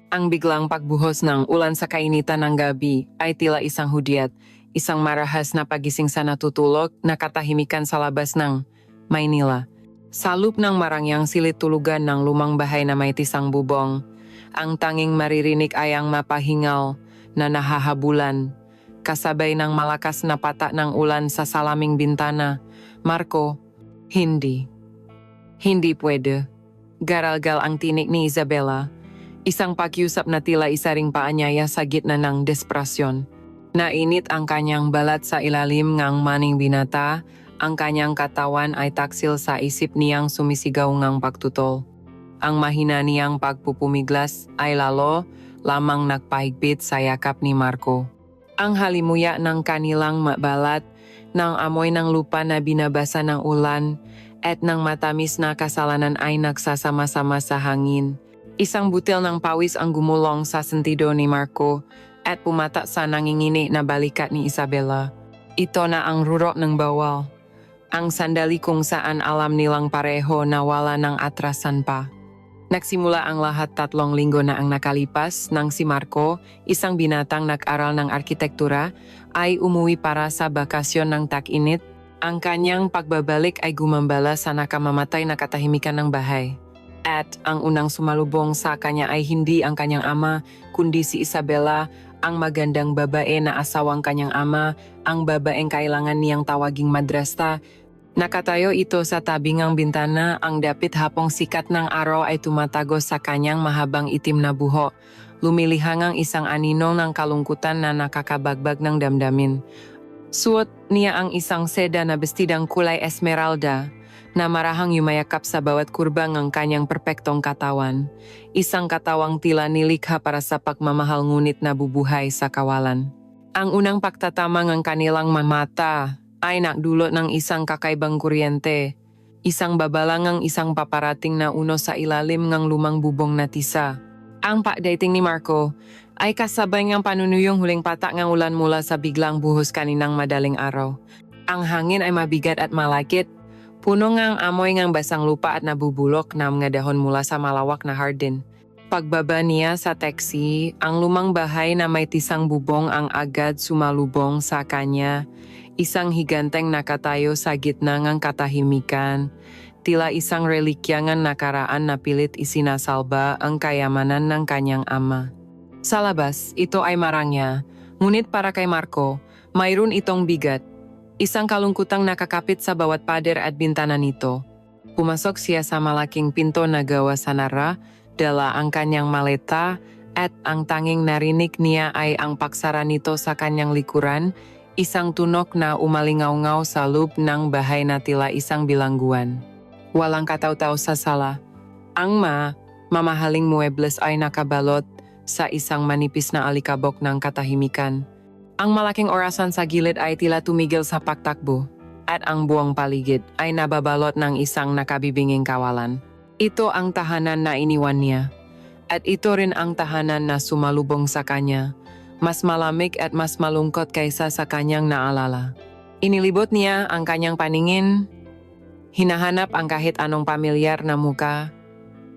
Ang biglang pagbuhos ng ulan sa kainitan ng gabi ay tila isang hudyat, isang marahas na pagising sa natutulog na katahimikan sa labas ng Maynila. Sa loop ng marangyang silid tulugan ng lumang bahay na may tisang bubong, ang tanging maririnig ay ang mapahingal na nahahabulan, kasabay ng malakas na pata ng ulan sa salaming bintana. Marco, hindi. Hindi pwede. Garalgal ang tinik ni Isabela. Isang pakiusap na tila isa ring paanyaya sa gitna ng desperasyon. Nainit ang kanyang balat sa ilalim ng maning binata, ang kanyang katawan ay taksil sa isip niyang sumisigaw ngang pagtutol. Ang mahina niyang pagpupumiglas ay lalo lamang nagpahigpit sa yakap ni Marco. Ang halimuya ng kanilang balat, ng amoy ng lupa na binabasa ng ulan, at ng matamis na kasalanan ay nagsasama-sama sa hangin. Isang butil ng pawis ang gumulong sa sentido ni Marco at pumata sa nangingini na balikat ni Isabela. Ito na ang rurok ng bawal. Ang sandali kung saan alam nilang pareho na wala ng atrasan pa. Nagsimula ang lahat 3 linggo na ang nakalipas nang si Marco, isang binatang nag-aral ng arkitektura, ay umuwi para sa bakasyon ng tag-init. Ang kanyang pagbabalik ay gumambala sa nakamamatay na katahimikan ng bahay. At ang unang sumalubong sa kanya ay hindi ang kanyang ama, kundi si Isabela, ang magandang babae na asawang kanyang ama, ang babaeng kailangan niyang tawaging madrasta. Nakatayo ito sa tabi ng bintana, ang dapit hapong sikat ng araw ay tumatagos sa kanyang mahabang itim na buhok. Lumilihangang isang anino ng kalungkutan na nakakabagbag ng damdamin. Suot niya ang isang seda na bestidang kulay esmeralda, na marahang yumayakap sa bawat kurba ng kanyang perpektong katawan. Isang katawang tila nilikha para sa pagmamahal ngunit nabubuhay sa kawalan. Ang unang pagtatama ng kanilang mata ay nakdulot ng isang kakaibang kuryente. Isang babalangang isang paparating na uno sa ilalim ng lumang bubong na tisa. Ang pagdating ni Marco ay kasabay ng panunuyong huling patak ng ulan mula sa biglang buhos kaninang madaling araw. Ang hangin ay mabigat at malakit. Puno ngang amoy ngang basang lupa at nabubulok na mga dahon mula sa malawak na hardin. Pagbaba niya sa taxi, ang lumang bahay na may tisang bubong ang agad sumalubong sa kanya. Isang higanteng nakatayo sa gitna ng katahimikan. Tila isang relikya ng nakaraan na pilit isinasalba ang kayamanan ng kanyang ama. Sa labas, ito ay marangya. Ngunit para kay Marco, mayroon itong bigat. Isang kalungkutang nakakapit sa bawat pader at bintana nito. Pumasok siya sa malaking pinto na gawa sa nara, dala ang kanyang maleta, at ang tanging narinig niya ay ang paksara nito sa kanyang likuran, isang tunok na umalingaw-ngaw sa loob ng bahay na tila isang bilangguan. Walang kataw-taw sa sala. Ang mamahaling muebles ay nakabalot sa isang manipis na alikabok ng katahimikan. Ang malaking orasan sa gilid ay tila tumigil sa pagtakbo, at ang buong paligid ay nababalot ng isang nakabibinging kawalan. Ito ang tahanan na iniwan niya, at ito rin ang tahanan na sumalubong sa kanya, mas malamig at mas malungkot kaysa sa kanyang naalala. Inilibot niya ang kanyang paningin, hinahanap ang kahit anong pamilyar na muka,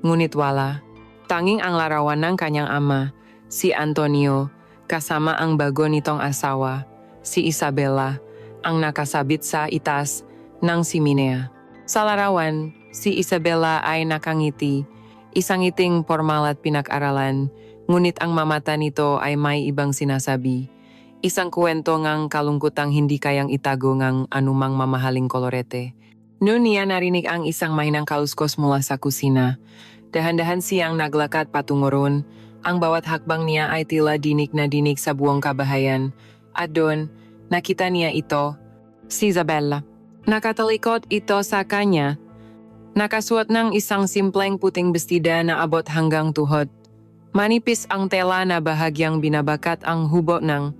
ngunit wala. Tanging ang larawan ng kanyang ama, si Antonio, kasama ang bago nitong asawa, si Isabela, ang nakasabit sa itas ng siminea. Sa larawan, si Isabela ay nakangiti, isang ngiting formal at pinag-aralan, ngunit ang mamata nito ay may ibang sinasabi. Isang kwento ngang kalungkutang hindi kayang itago ngang anumang mamahaling kolorete. Noon niya narinig ang isang mahinang kauskos mula sa kusina. Dahan-dahan siyang naglakad patungo ron. Ang bawat hakbang niya ay tila dinig na dinig sa buong kabahayan. At doon, nakita niya ito, si Isabela. Nakatalikod ito sa kanya. Nakasuot ng isang simpleng puting bestida na abot hanggang tuhod. Manipis ang tela na bahagyang binabakat ang hubot ng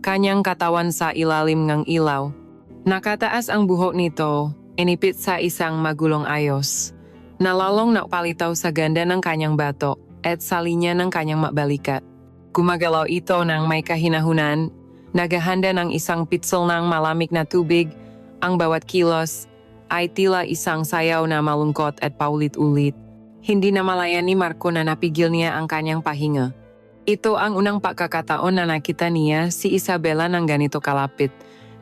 kanyang katawan sa ilalim ng ilaw. Nakataas ang buhok nito, inipit sa isang magulong ayos. Nalalong nakpalitaw sa ganda ng kanyang batok at sa linya ng kanyang mabalikat. Gumagalaw ito ng may kahinahunan, naghahanda ng isang pitsul ng malamig na tubig, ang bawat kilos ay tila isang sayaw na malungkot at paulit-ulit. Hindi na malaya ni Marco na napigil niya ang kanyang pahinga. Ito ang unang pagkakataon na nakita niya si Isabela ng ganito kalapit,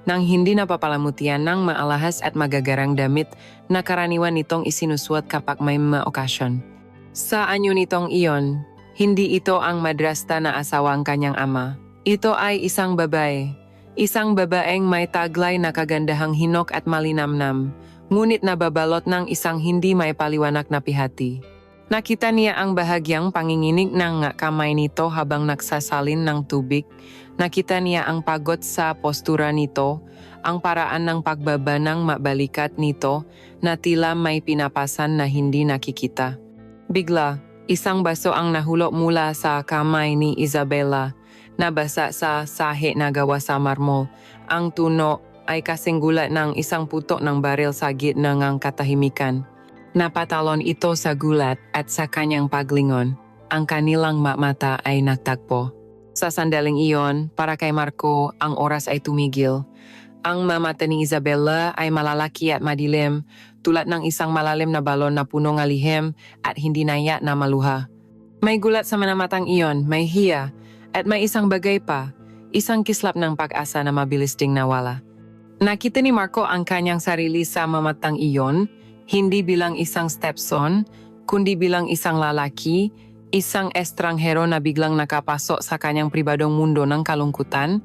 nang hindi napapalamutian ng maalahas at magagarang damit na karaniwan nitong isinusuot kapag may mga okasyon. Sa anyo nitong iyon, hindi ito ang madrasta na asawang kanyang ama. Ito ay isang babae. Isang babaeng may taglay na kagandahang hinok at malinamnam, ngunit nababalot ng isang hindi may paliwanag na pihati. Nakita niya ang bahagyang panginginig ng kamay nito habang nagsasalin ng tubig. Nakita niya ang pagod sa postura nito, ang paraan ng pagbaba ng mabalikat nito na tila may pinapasan na hindi nakikita. Bigla, isang baso ang nahulog mula sa kamay ni Isabela, nabasa sa sahe na gawa sa marmol. Ang tuno ay kasing gulat ng isang putok ng baril sa gitna ng katahimikan. Napatalon ito sa gulat at sa kanyang paglingon. Ang kanilang mata ay nagtagpo. Sa sandaling iyon, para kay Marco, ang oras ay tumigil. Ang mata ni Isabela ay malalaki at madilim, tulad ng isang malalim na balon na puno ng lihim at hindi naya na maluha. May gulat sa mga matang iyon, may hiya, at may isang bagay pa, isang kislap ng pag-asa na mabilis ding nawala. Nakita ni Marco ang kanyang sarili sa mamatang iyon, hindi bilang isang stepson, kundi bilang isang lalaki, isang estranghero na biglang nakapasok sa kanyang pribadong mundo ng kalungkutan.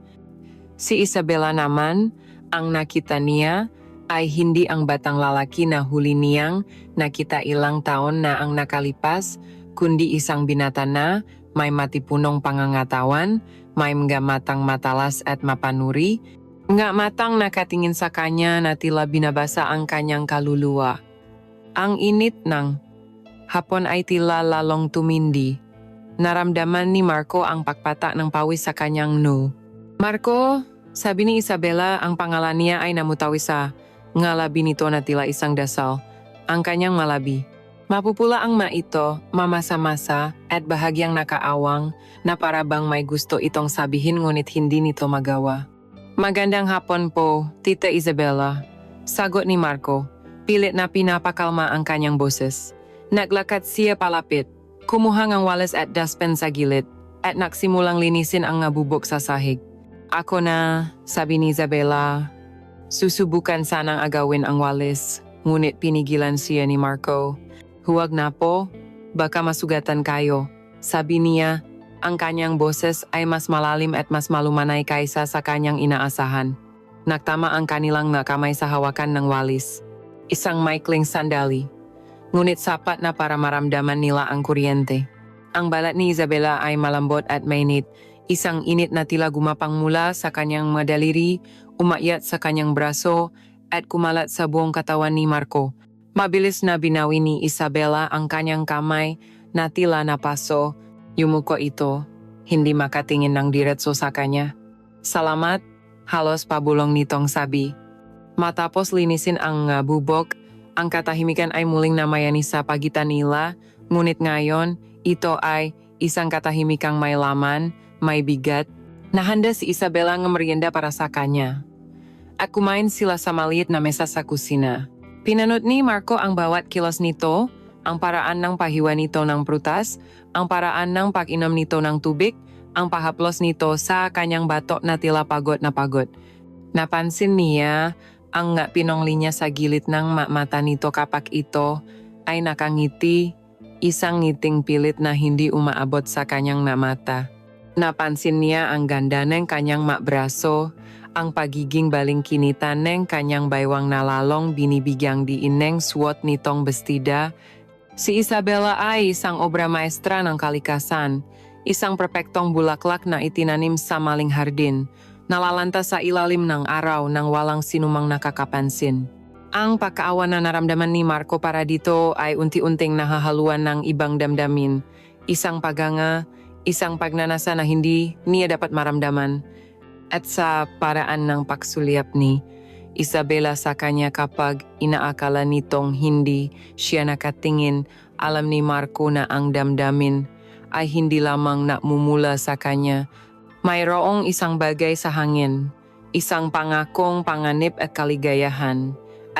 Si Isabela naman, ang nakita niya ay hindi ang batang lalaki na huli niyang nakita ilang taon na ang nakalipas, kundi isang binata na may matipunong pangangatawan, may mga matang matalas at mapanuri, nga matang nakatingin sa kanya na tila binabasa ang kanyang kaluluwa. Ang init ng hapon ay tila lalong tumindi. Naramdaman ni Marco ang pagpatak ng pawis sa kanyang noo. Marco, sabi ni Isabela, ang pangalan niya ay namutawi sa ngalabi nito na tila isang dasal. Ang kanyang malabi. Mapupula ang ito, mamasa-masa at bahagyang nakaawang na para bang may gusto itong sabihin ngunit hindi nito magawa. Magandang hapon po, Tita Isabela. Sagot ni Marco. Pilit na pinapakalma ang kanyang boses. Naglakad siya palapit, kumuha ng walis at dustpan sa gilid, at nagsimulang linisin ang nabubok sa sahig. Ako na, sabi ni Isabela, susubukan sanang agawin ang walis, ngunit pinigilan siya ni Marco. Huwag na po, baka masugatan kayo. Sabi niya, ang kanyang boses ay mas malalim at mas malumanay kaysa sa kanyang inaasahan. Nagtama ang kanilang kamay sa hawakan ng walis. Isang maikling sandali, ngunit sapat na para maramdaman nila ang kuryente. Ang balat ni Isabela ay malambot at mainit, isang init na tila gumapang mula sa kanyang mga daliri, umakyat sa kanyang braso, at kumalat sa buong katawan ni Marco. Mabilis na binawi ni Isabela ang kanyang kamay na tila napaso, yumuko ito, hindi makatingin ng diretso sa kanya. Salamat, halos pabulong nitong sabi. Matapos linisin ang bubok, ang katahimikan ay muling namayani sa pagitan nila, ngunit ngayon, ito ay isang katahimikang may laman, may bigat. Nahanda si Isabela ng merienda para sa kanya. At kumain sila sa maliit na mesa sa kusina. Pinanot ni Marco ang bawat kilos nito, ang paraan ng pahiwa nito ng prutas, ang paraan ng pag-inom nito ng tubig, ang pahaplos nito sa kanyang batok na tila pagod na pagod. Napansin niya ang pinongli niya sa gilid ng mata nito kapag ito ay nakangiti, isang ngiting pilit na hindi umaabot sa kanyang mata. Napansin niya ang ganda ng kanyang braso, ang pagiging balingkinitan ng kanyang baywang na lalong binibigyang diin ng suot nitong bestida. Si Isabela ay isang obra maestra ng kalikasan, isang perpektong bulaklak na itinanim sa maling hardin, nalalanta sa ilalim ng araw nang walang sinumang nakakapansin. Ang pagkaawa na naramdaman ni Marco para dito ay unti-unting nahahaluan ng ibang damdamin, isang paganga, isang pagnanasa na hindi niya dapat maramdaman. At sa paraan ng pagsulyap ni Isabela sa kanya kapag inaakala nitong hindi siya nakatingin, alam ni Marco na ang damdamin ay hindi lamang namumula sa kanya. Mayroong isang bagay sa hangin, isang pangakong panganib at kaligayahan,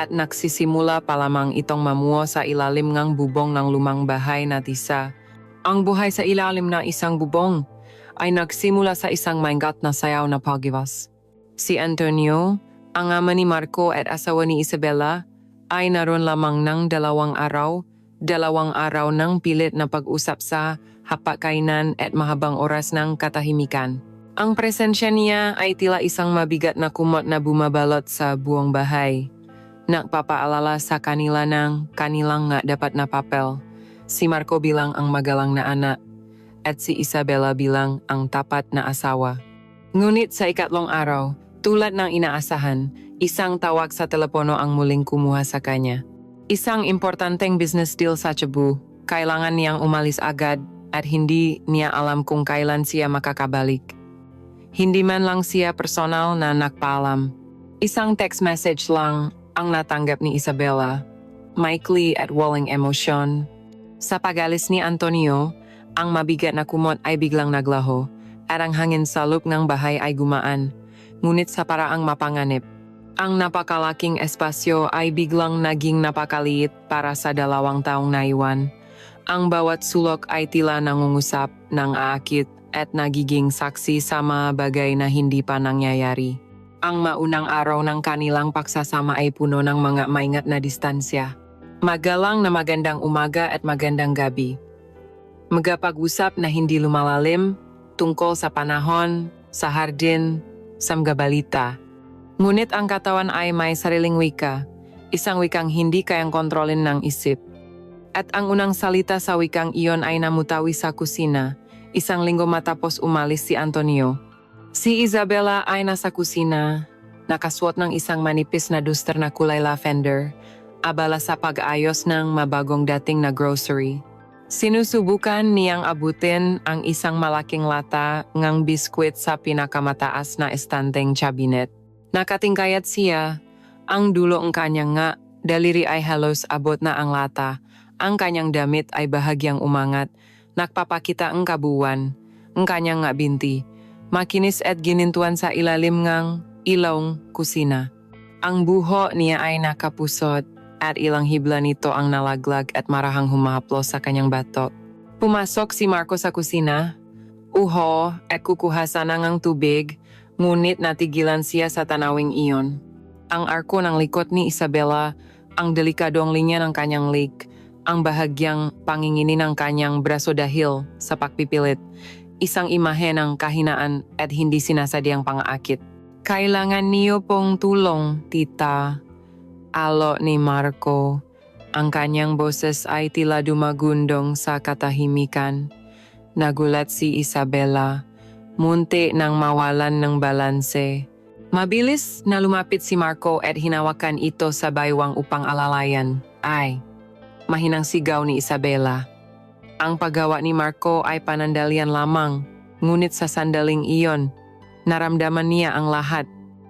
at nagsisimula pa lamang itong mamuo sa ilalim ng bubong ng lumang bahay na tisa. Ang buhay sa ilalim ng isang bubong ay nagsimula sa isang maingat na sayaw na pag-iwas. Si Antonio, ang ama ni Marco at asawa ni Isabela, ay naroon lamang ng 2 araw, 2 araw ng pilit na pag-usap sa hapagkainan at mahabang oras ng katahimikan. Ang presensya niya ay tila isang mabigat na kumot na bumabalot sa buong bahay. Nagpapaalala sa kanila ng kanilang nga dapat na papel. Si Marco bilang ang magalang na anak at si Isabela bilang ang tapat na asawa. Ngunit sa ikatlong araw, tulad ng inaasahan, isang tawag sa telepono ang muling kumuha sa kanya. Isang importanteng business deal sa Cebu. Kailangan niyang umalis agad at hindi niya alam kung kailan siya makakabalik. Hindi man lang siya personal na nagpaalam. Isang text message lang ang natanggap ni Isabela, maikli at walang emosyon. Sa pag-alis ni Antonio, ang mabigat na kumot ay biglang naglaho at ang hangin sa loob ng bahay ay gumaan, ngunit sa paraang mapanganib. Ang napakalaking espasyo ay biglang naging napakaliit para sa 2 taong naiwan. Ang bawat sulok ay tila nangungusap ng aakit at nagiging saksi sa mga bagay na hindi pa nangyayari. Ang maunang araw ng kanilang pagsasama ay puno ng mga maingat na distansya. Magalang na magandang umaga at magandang gabi. Magapag-usap na hindi lumalalim tungkol sa panahon, sa hardin, sa mga balita. Ngunit ang katawan ay may sariling wika, isang wikang hindi kayang kontrolin ng isip. At ang unang salita sa wikang iyon ay namutawi sa kusina, 1 linggo matapos umalis si Antonio. Si Isabela ay nasa kusina, nakasuot ng isang manipis na duster na kulay lavender, abala sa pag-ayos ng mabagong dating na grocery. Sinusubukan niyang abutin ang isang malaking lata ng biskwit sa pinakamataas na estanteng cabinet. Nakatingkayat siya, ang dulo ng kanyang nga, daliri ay halos abot na ang lata, ang kanyang damit ay bahagyang umangat, nagpapakita ang kabuuan, ang kanyang nga binti. Makinis at ginintuan sa ilalim ng ilong kusina. Ang buho niya ay nakapusot at ilang hibla nito ang nalaglag at marahang humahaplos sa kanyang batok. Pumasok si Marco sa kusina, uho at kukuha sana ng tubig, ngunit natigilan siya sa tanawing iyon. Ang arko ng likot ni Isabela, ang delikadong linya ng kanyang leg, ang bahagyang pangingini ng kanyang braso dahil sa pagpipilit, isang imahe ng kahinaan at hindi sinasadyang pang-aakit. Kailangan niyo pong tulong, tita. Alo ni Marco. Ang kanyang boses ay tila dumagundong sa katahimikan. Nagulat si Isabela. Munti nang mawalan ng balanse. Mabilis na lumapit si Marco at hinawakan ito sa baywang upang alalayan. Ay, mahinang sigaw ni Isabela. Ang paggawa ni Marco ay panandalian lamang, ngunit sa sandaling iyon, naramdaman niya ang lahat.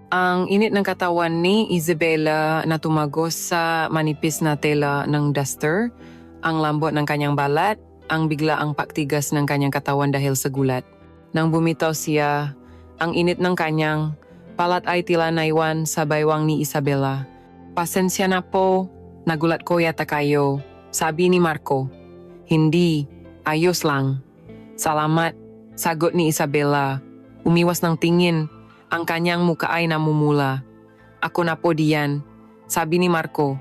Ang init ng katawan ni Isabela na tumagos sa manipis na tela ng duster, ang lambot ng kanyang balat, ang biglaang pagtigas ng kanyang katawan dahil sa gulat. Nang bumitaw siya, ang init ng kanyang palat ay tila naiwan sa baywang ni Isabela. Pasensya na po, nagulat ko yata kayo, sabi ni Marco. Hindi, ayos lang. Salamat, sagot ni Isabela. Umiwas ng tingin, ang kanyang muka ay namumula. Ako na po diyan, sabi ni Marco.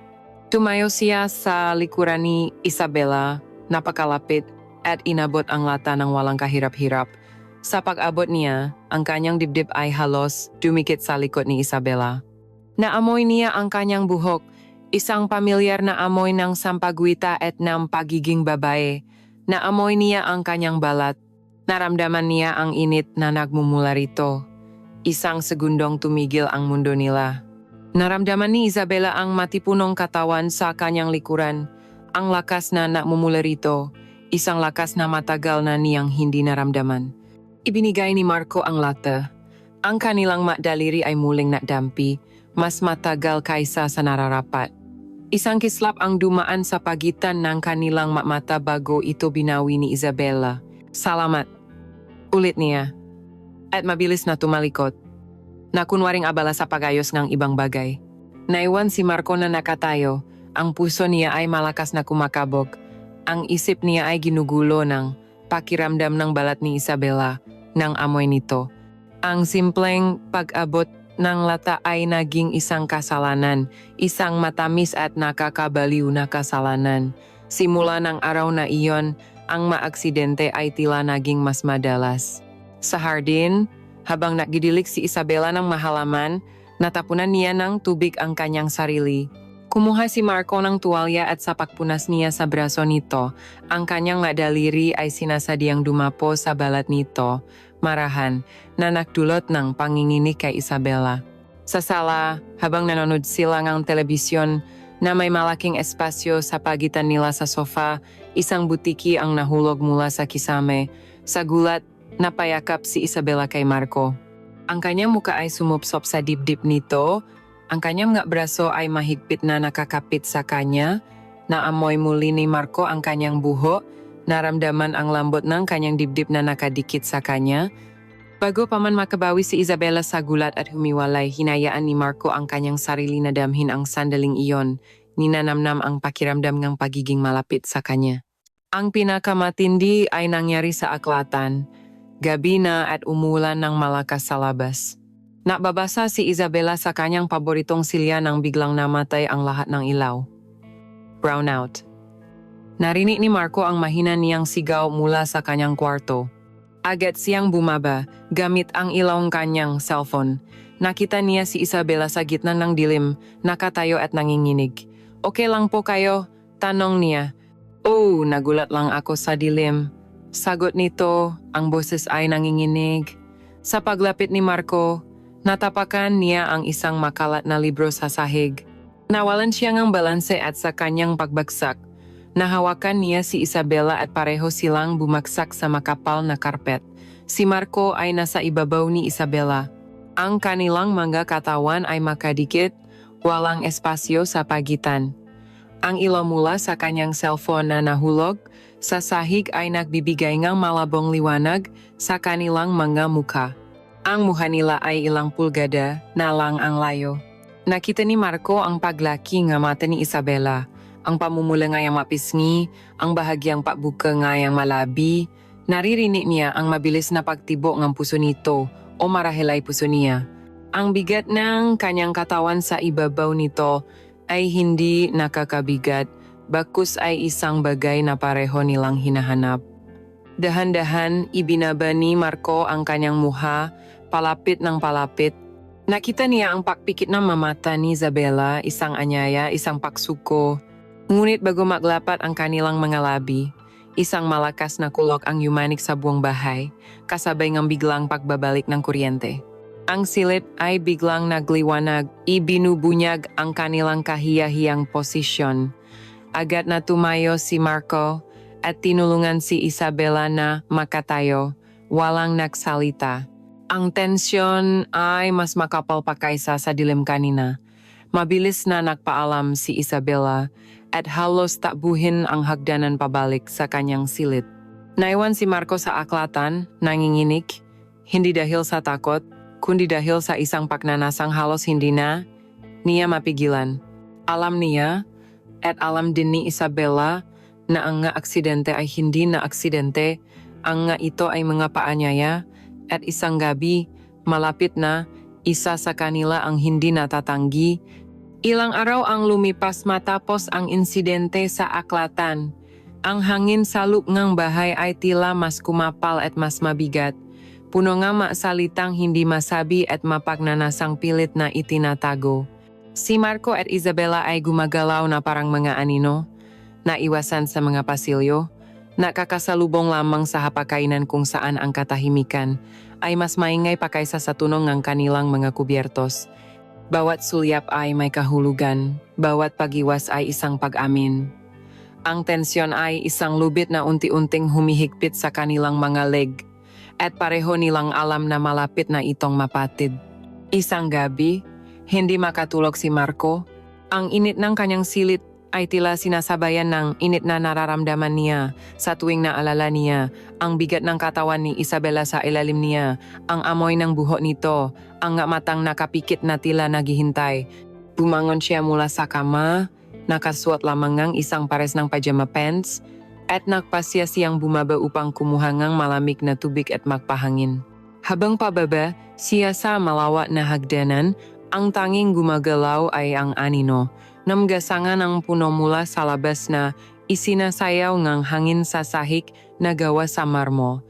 Tumayo siya sa likuran ni Isabela, napakalapit at inabot ang lata ng walang kahirap-hirap. Sa pag-abot niya, ang kanyang dibdib ay halos dumikit sa likod ni Isabela. Naamoy niya ang kanyang buhok, isang pamilyar na amoy ng sampagwita at ng pagiging babae. Naamoy niya ang kanyang balat. Naramdaman niya ang init na nagmumula rito. Isang segundong tumigil ang mundo nila. Naramdaman ni Isabela ang matipunong katawan sa kanyang likuran. Ang lakas na nagmumula rito, isang lakas na matagal na niyang hindi naramdaman. Ibinigay ni Marco ang lata. Ang kanilang daliri ay muling nadampi, mas matagal kaysa sa nararapat. Isang kislap ang dumaan sa pagitan ng kanilang mata bago ito binawi ni Isabela. Salamat. Ulit niya. At mabilis na tumalikod. Nakunwaring abala sa pagayos ng ibang bagay. Naiwan si Marco na nakatayo. Ang puso niya ay malakas na kumakabog. Ang isip niya ay ginugulo ng pakiramdam ng balat ni Isabela, ng amoy nito. Ang simpleng pag-abot ng lata ay naging isang kasalanan, isang matamis at nakakabaliw na kasalanan. Simula ng araw na iyon, ang maaksidente ay tila naging mas madalas. Sa hardin, habang nagidilik si Isabela ng mahalaman, natapunan niya ng tubig ang kanyang sarili. Kumuha si Marco ng tuwalya at sapakpunas niya sa braso nito. Ang kanyang madaliri ay sinasadyang dumapo sa balat nito, marahan, na nagdulot ng panginginig kay Isabela. Sa sala, habang nanonood sila ng telebisyon na may malaking espasyo sa pagitan nila sa sofa, isang butiki ang nahulog mula sa kisame. Sa gulat, napayakap si Isabela kay Marco. Ang kanyang muka ay sumupsop sa dibdib nito. Ang kanyang mga braso ay mahigpit na nakakapit sa kanya. Naamoy muli ni Marco ang kanyang buho. Naramdaman ang lambot ng kanyang dibdib na nakadikit sa kanya. Bago pa man makabawi si Isabela sa gulat at humiwalay, hinayaan ni Marco ang kanyang sarili na damhin ang sandaling iyon. Ninanamnam ang pakiramdam ng pagiging malapit sa kanya. Ang pinakamatindi ay nangyari sa aklatan. Gabi na at umulan ng malakas sa labas. Nababasa si Isabela sa kanyang paboritong silya nang biglang namatay ang lahat ng ilaw. Brownout. Narinig ni Marco ang mahina niyang sigaw mula sa kanyang kwarto. Agad siyang bumaba, gamit ang ilawang kanyang cellphone. Nakita niya si Isabela sa gitna ng dilim, nakatayo at nanginginig. "Okay lang po kayo?" tanong niya. "Oh, nagulat lang ako sa dilim." Sagot nito, ang boses ay nanginginig. Sa paglapit ni Marco, natapakan niya ang isang makalat na libro sa sahig. Nawalan siya ng balanse at sa kanyang pagbagsak. Nahawakan niya si Isabela at pareho silang bumagsak sa makapal na karpet. Si Marco ay nasa ibabaw ni Isabela. Ang kanilang mga katawan ay makadikit, walang espasyo sa pagitan. Ang ilaw mula sa kanyang cellphone na nahulog sa sahig ay nagbibigay ng malabong liwanag sa kanilang mga mukha. Ang mukha nila ay ilang pulgada na lang ang layo. Nakita ni Marco ang paglaki ng mata ni Isabela, ang pamumula ngayang mapisngi, ang bahagyang pagbuka ngayang malabi. Naririnig niya ang mabilis na pagtibo ng puso nito o marahil ay puso niya. Ang bigat ng kanyang katawan sa ibabaw nito ay hindi nakakabigat, bakus ay isang bagay na pareho nilang hinahanap. Dahan-dahan ibinaba ni Marco ang kanyang muha, palapit ng palapit. Nakita niya ang pakpikit ng mamata ni Isabela, isang anyaya, isang paksuko. Ngunit bago maglapat ang kanilang mga labi, isang malakas na kulog ang yumanik sa buong bahay, kasabay ng biglang pagbabalik ng kuryente. Ang silip ay biglang nagliwanag, ibinubunyag ang kanilang kahiyahiyang posisyon. Agad na tumayo si Marco at tinulungan si Isabela na makatayo, walang nagsalita. Ang tensyon ay mas makapal pa kaysa sa dilim kanina. Mabilis na nagpaalam si Isabela at halos takbuhin ang hagdanan pabalik sa kanyang silid. Naiwan si Marco sa aklatan, nanginginig, hindi dahil sa takot, kundi dahil sa isang pagnanasang halos hindi na niya mapigilan. Alam niya at alam din ni Isabela na ang nga aksidente ay hindi na aksidente, ang nga ito ay mga paanyaya at isang gabi, malapit na, isa sa kanila ang hindi natatanggi. Ilang araw ang lumipas matapos ang insidente sa aklatan. Ang hangin sa loob ng bahay ay tila mas kumapal at mas mabigat. Puno nga salitang hindi masabi at mapagnanasang pilit na itinatago. Si Marco at Isabela ay gumagalaw na parang mga anino, naiwasan sa mga pasilyo, nakakasalubong lamang sa hapakainan kung saan ang katahimikan ay mas maingay pa kaysa sa tunog ng kanilang mga kubyertos. Bawat sulyap ay may kahulugan, bawat pag-iwas ay isang pag-amin. Ang tensyon ay isang lubid na unti-unting humihigpit sa kanilang mga leg, at pareho nilang alam na malapit na itong mapatid. Isang gabi, hindi makatulog si Marco. Ang init ng kanyang silit ay tila sinasabayan ng init na nararamdaman niya sa tuwing naalala niya ang bigat ng katawan ni Isabela sa ilalim niya, ang amoy ng buhok nito, ang matang nakapikit na tila naghihintay. Bumangon siya mula sa kama, nakasuot lamang ang isang pares ng pajama pants, at nagpasya siyang bumaba upang kumuha ng malamig na tubig at magpahangin. Habang pababa, siya sa malawak na hagdanan, ang tanging gumagalaw ay ang anino. Namgasangan ang puno mula sa labas na isinasayaw ng hangin sa sahig na gawa sa marmo.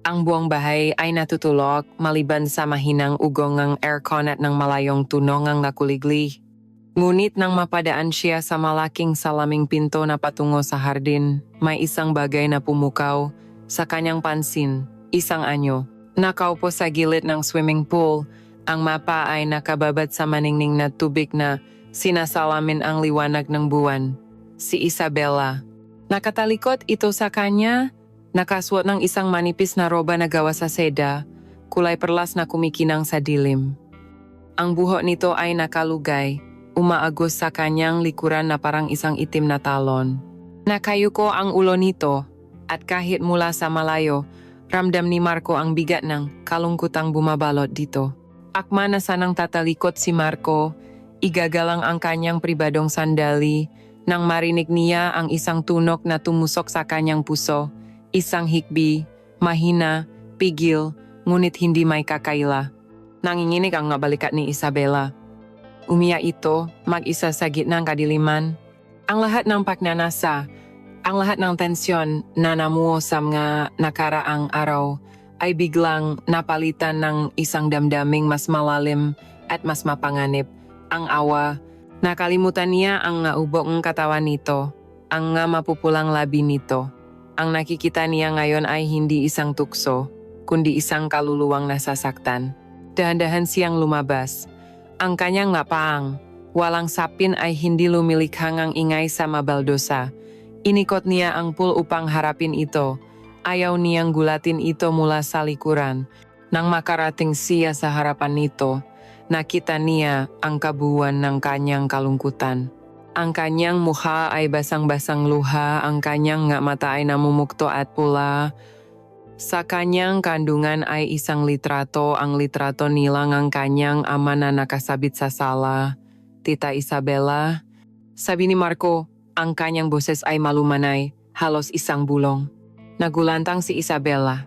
Ang buong bahay ay natutulog maliban sa mahinang ugong ng aircon at ng malayong tunog ang nakuligli. Ngunit nang mapadaan siya sa malaking salaming pinto na patungo sa hardin, may isang bagay na pumukaw sa kanyang pansin, isang anyo. Nakaupo sa gilid ng swimming pool, ang mapa ay nakababad sa maningning na tubig na sinasalamin ang liwanag ng buwan. Si Isabela. Nakatalikod ito sa kanya, nakasuot ng isang manipis na roba na gawa sa seda, kulay perlas na kumikinang sa dilim. Ang buhok nito ay nakalugay, umaagos sa kanyang likuran na parang isang itim na talon. Nakayuko ang ulo nito, at kahit mula sa malayo, ramdam ni Marco ang bigat ng kalungkutang bumabalot dito. Akma na sanang tatalikod si Marco, igagalang ang kanyang pribadong sandali, nang marinig niya ang isang tunog na tumusok sa kanyang puso, isang hikbi, mahina, pigil, ngunit hindi may kakaila. Nanginginig ang balikat ni Isabela. Umiyak ito, mag-isa sa gitna ng kadiliman. Ang lahat ng pagnanasa, ang lahat ng tensyon na namuo sa mga nakaraang araw ay biglang napalitan ng isang damdaming mas malalim at mas mapanganib. Ang awa, nakalimutan niya ang naubong katawan nito, ang mapupulang labi nito. Ang nakikita niya ngayon ay hindi isang tukso, kundi isang kaluluwang nasasaktan. Dahan-dahan siyang lumabas. Ang kanyang paang, walang sapin ay hindi lumilikhang ang ingay sa mabaldosa. Inikot niya ang pool upang harapin ito. Ayaw niyang gulatin ito mula sa likuran. Nang makarating siya sa harapan nito, nakita niya ang kabuuan ng kanyang kalungkutan. Ang kanyang mukha ay basang-basang luha, ang kanyang mata ay namumukto at pula. Sa kanyang kandungan ay isang litrato, ang litrato nilang ang kanyang ama na nakasabit sa sala. Tita Isabela, sabi ni Marco, ang kanyang boses ay malumanay, halos isang bulong. Nagulantang si Isabela.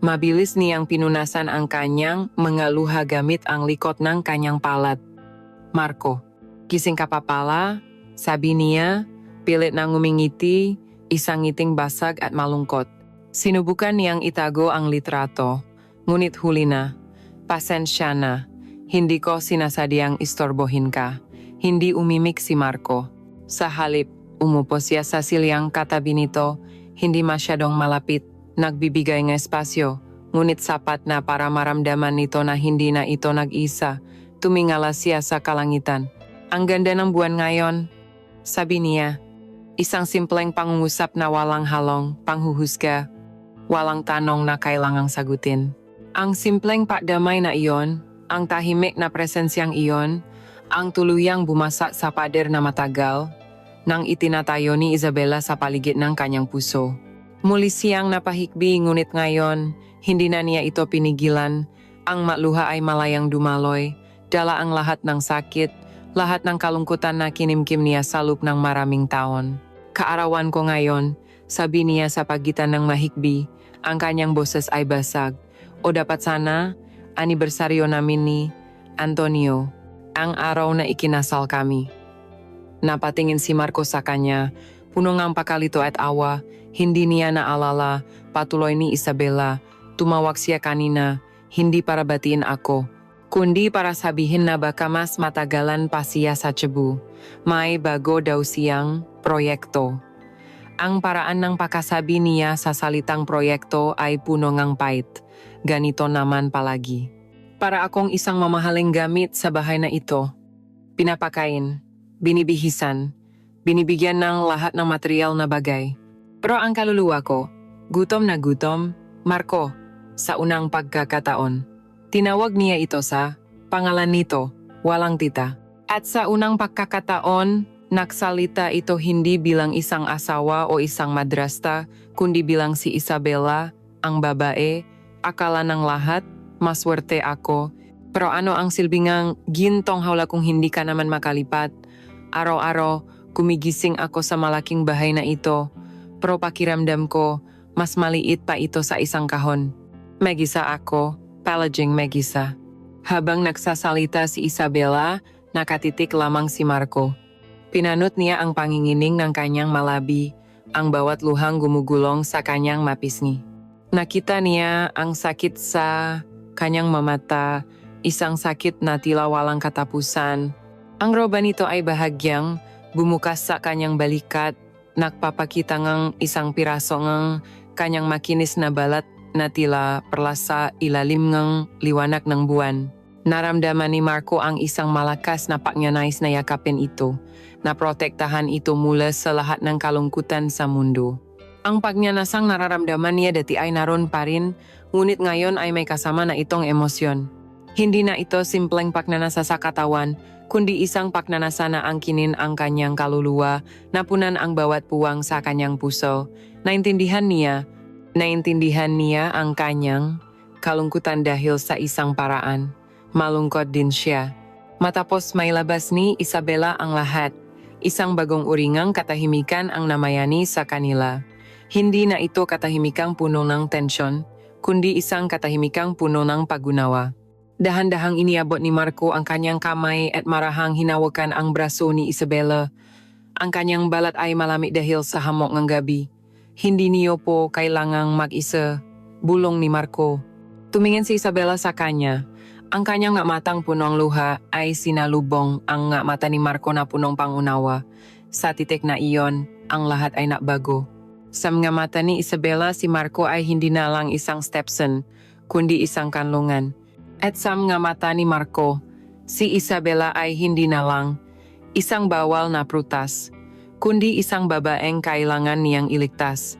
Mabilis niyang pinunasan ang kanyang mga luha gamit ang likot ng kanyang palad. Marco, gising ka pa pala? Sabi niya, pilit na ngumingiti, isang ngiting basag at malungkot. Sinubukan niyang itago ang litrato, ngunit huli na. Pasensya na, hindi ko sinasadyang istorbohin ka. Hindi umimik si Marco. Sa halip, umupo siya sa silyang katabi nito, hindi masyadong malapit, nagbibigay ng espasyo, ngunit sapat na para maramdaman nito na hindi na ito nag-isa. Tumingala siya sa kalangitan. Ang ganda ng buwan ngayon, sabi niya. Isang simpleng pangungusap na walang halong, panghuhusga, walang tanong na kailangang sagutin. Ang simpleng pakdamay na iyon, ang tahimik na presensyang iyon, ang tuluyang bumasa sa pader na matagal, nang itinatayo ni Isabela sa paligid ng kanyang puso. Muli siyang napahikbi ngunit ngayon, hindi na niya ito pinigilan. Ang matluha ay malayang dumaloy, dala ang lahat ng sakit, lahat ng kalungkutan na kinimkim niya sa loob ng maraming taon. Kaarawan ko ngayon, sabi niya sa pagitan ng mahikbi, ang kanyang boses ay basag. O dapat sana, anibersaryo namin ni Antonio, ang araw na ikinasal kami. Napatingin si Marco sa kanya, puno ng pakalito at awa, hindi niya naalala, patuloy ni Isabela, tumawag siya kanina, hindi para batiin ako, kundi para sabihin na baka mas matagalan pa siya sa Cebu. May bago daw siyang proyekto. Ang paraan ng pagkasabi niya sa salitang proyekto ay puno ng pait. Ganito naman palagi. Para akong isang mamahaling gamit sa bahay na ito. Pinapakain, binibihisan, binibigyan ng lahat ng material na bagay. Pero ang kaluluwa ko, gutom na gutom, Marco, sa unang pagkakataon. Tinawag niya ito sa pangalan nito, walang tita. At sa unang pagkakataon, nagsalita ito hindi bilang isang asawa o isang madrasta, kundi bilang si Isabela, ang babae, akala ng lahat, maswerte ako, Pero ano ang silbingang gintong hawla kung hindi ka naman makalipat? Araw-araw, gumigising ako sa malaking bahay na ito. Pero pakiramdam ko, mas maliit pa ito sa isang kahon. Megisa ako, palaging megisa. Habang nagsasalita si Isabela, nakatitik lamang si Marco. Pinanot niya ang pangingining ng kanyang malabi, ang bawat luhang gumugulong sa kanyang mapisngi. Nakita niya ang sakit sa kanyang mamata, isang sakit na tila walang katapusan. Ang roba nito ay bahagyang bumukas sa kanyang balikat, nagpapakita ng isang piraso ng kanyang makinis na balat na tila perlas sa ilalim ng liwanag ng buwan. Naramdaman ni Marco ang isang malakas na pagnanais na yakapin ito, na protektahan ito mula sa lahat ng kalungkutan sa mundo. Ang pagnanasang nararamdaman niya dati ay naroon pa rin, ngunit ngayon ay may kasama na itong emosyon. Hindi na ito simpleng pagnanasa sa katawan, kundi isang pagnanasa na angkinin ang kanyang kaluluwa, napunan ang bawat puwang sa kanyang puso. Naintindihan niya ang kanyang kalungkutan dahil sa isang paraan. Malungkot din siya. Matapos may labas ni Isabela ang lahat, isang bagong uringang katahimikan ang namayani sa kanila. Hindi na ito katahimikang puno ng tensyon, kundi isang katahimikang puno ng pag-unawa. Dahan-dahang iniabot ni Marco ang kanyang kamay at marahang hinawakan ang braso ni Isabela. Ang kanyang balat ay malamig dahil sa hamok ng gabi. Hindi niyo po kailangang mag-isa, bulong ni Marco. Tumingin si Isabela sa kanya. Ang kanyang matang punong luha ay sinalubong ang mata ni Marco na punong pangunawa. Sa titik na iyon, ang lahat ay nabago. Sa mga mata ni Isabela, si Marco ay hindi na lang isang stepson, kundi isang kanlungan. At sa mga mata ni Marco, si Isabela ay hindi na lang isang bawal na prutas, kundi isang babaeng kailangan niyang iligtas,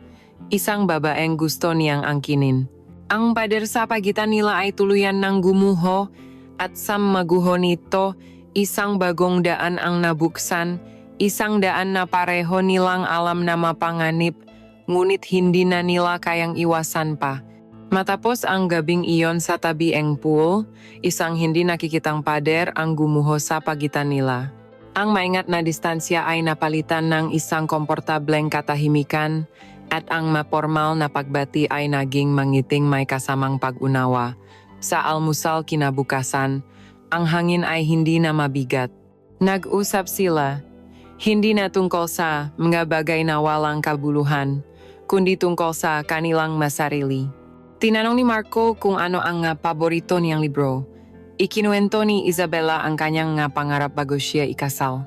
isang babaeng gusto niyang angkinin. Ang pader sa pagitan nila ay tuluyan ng gumuho at sa maguho nito, isang bagong daan ang nabuksan, isang daan na pareho nilang alam na mapanganib, ngunit hindi na nila kayang iwasan pa. Matapos ang gabing iyon sa tabieng pool, isang hindi nakikitang pader ang gumuho sa pagitan nila. Ang maingat na distansya ay napalitan ng isang komportableng katahimikan at ang mapormal na pagbati ay naging mangiting may kasamang pag-unawa. Sa almusal kinabukasan, ang hangin ay hindi na mabigat. Nag-usap sila, hindi na tungkol sa mga bagay na walang kabuluhan, kundi tungkol sa kanilang masarili. Tinanong ni Marco kung ano ang paborito niyang libro. Ikinuwento ni Isabela ang kanyang pangarap bago siya ikasal.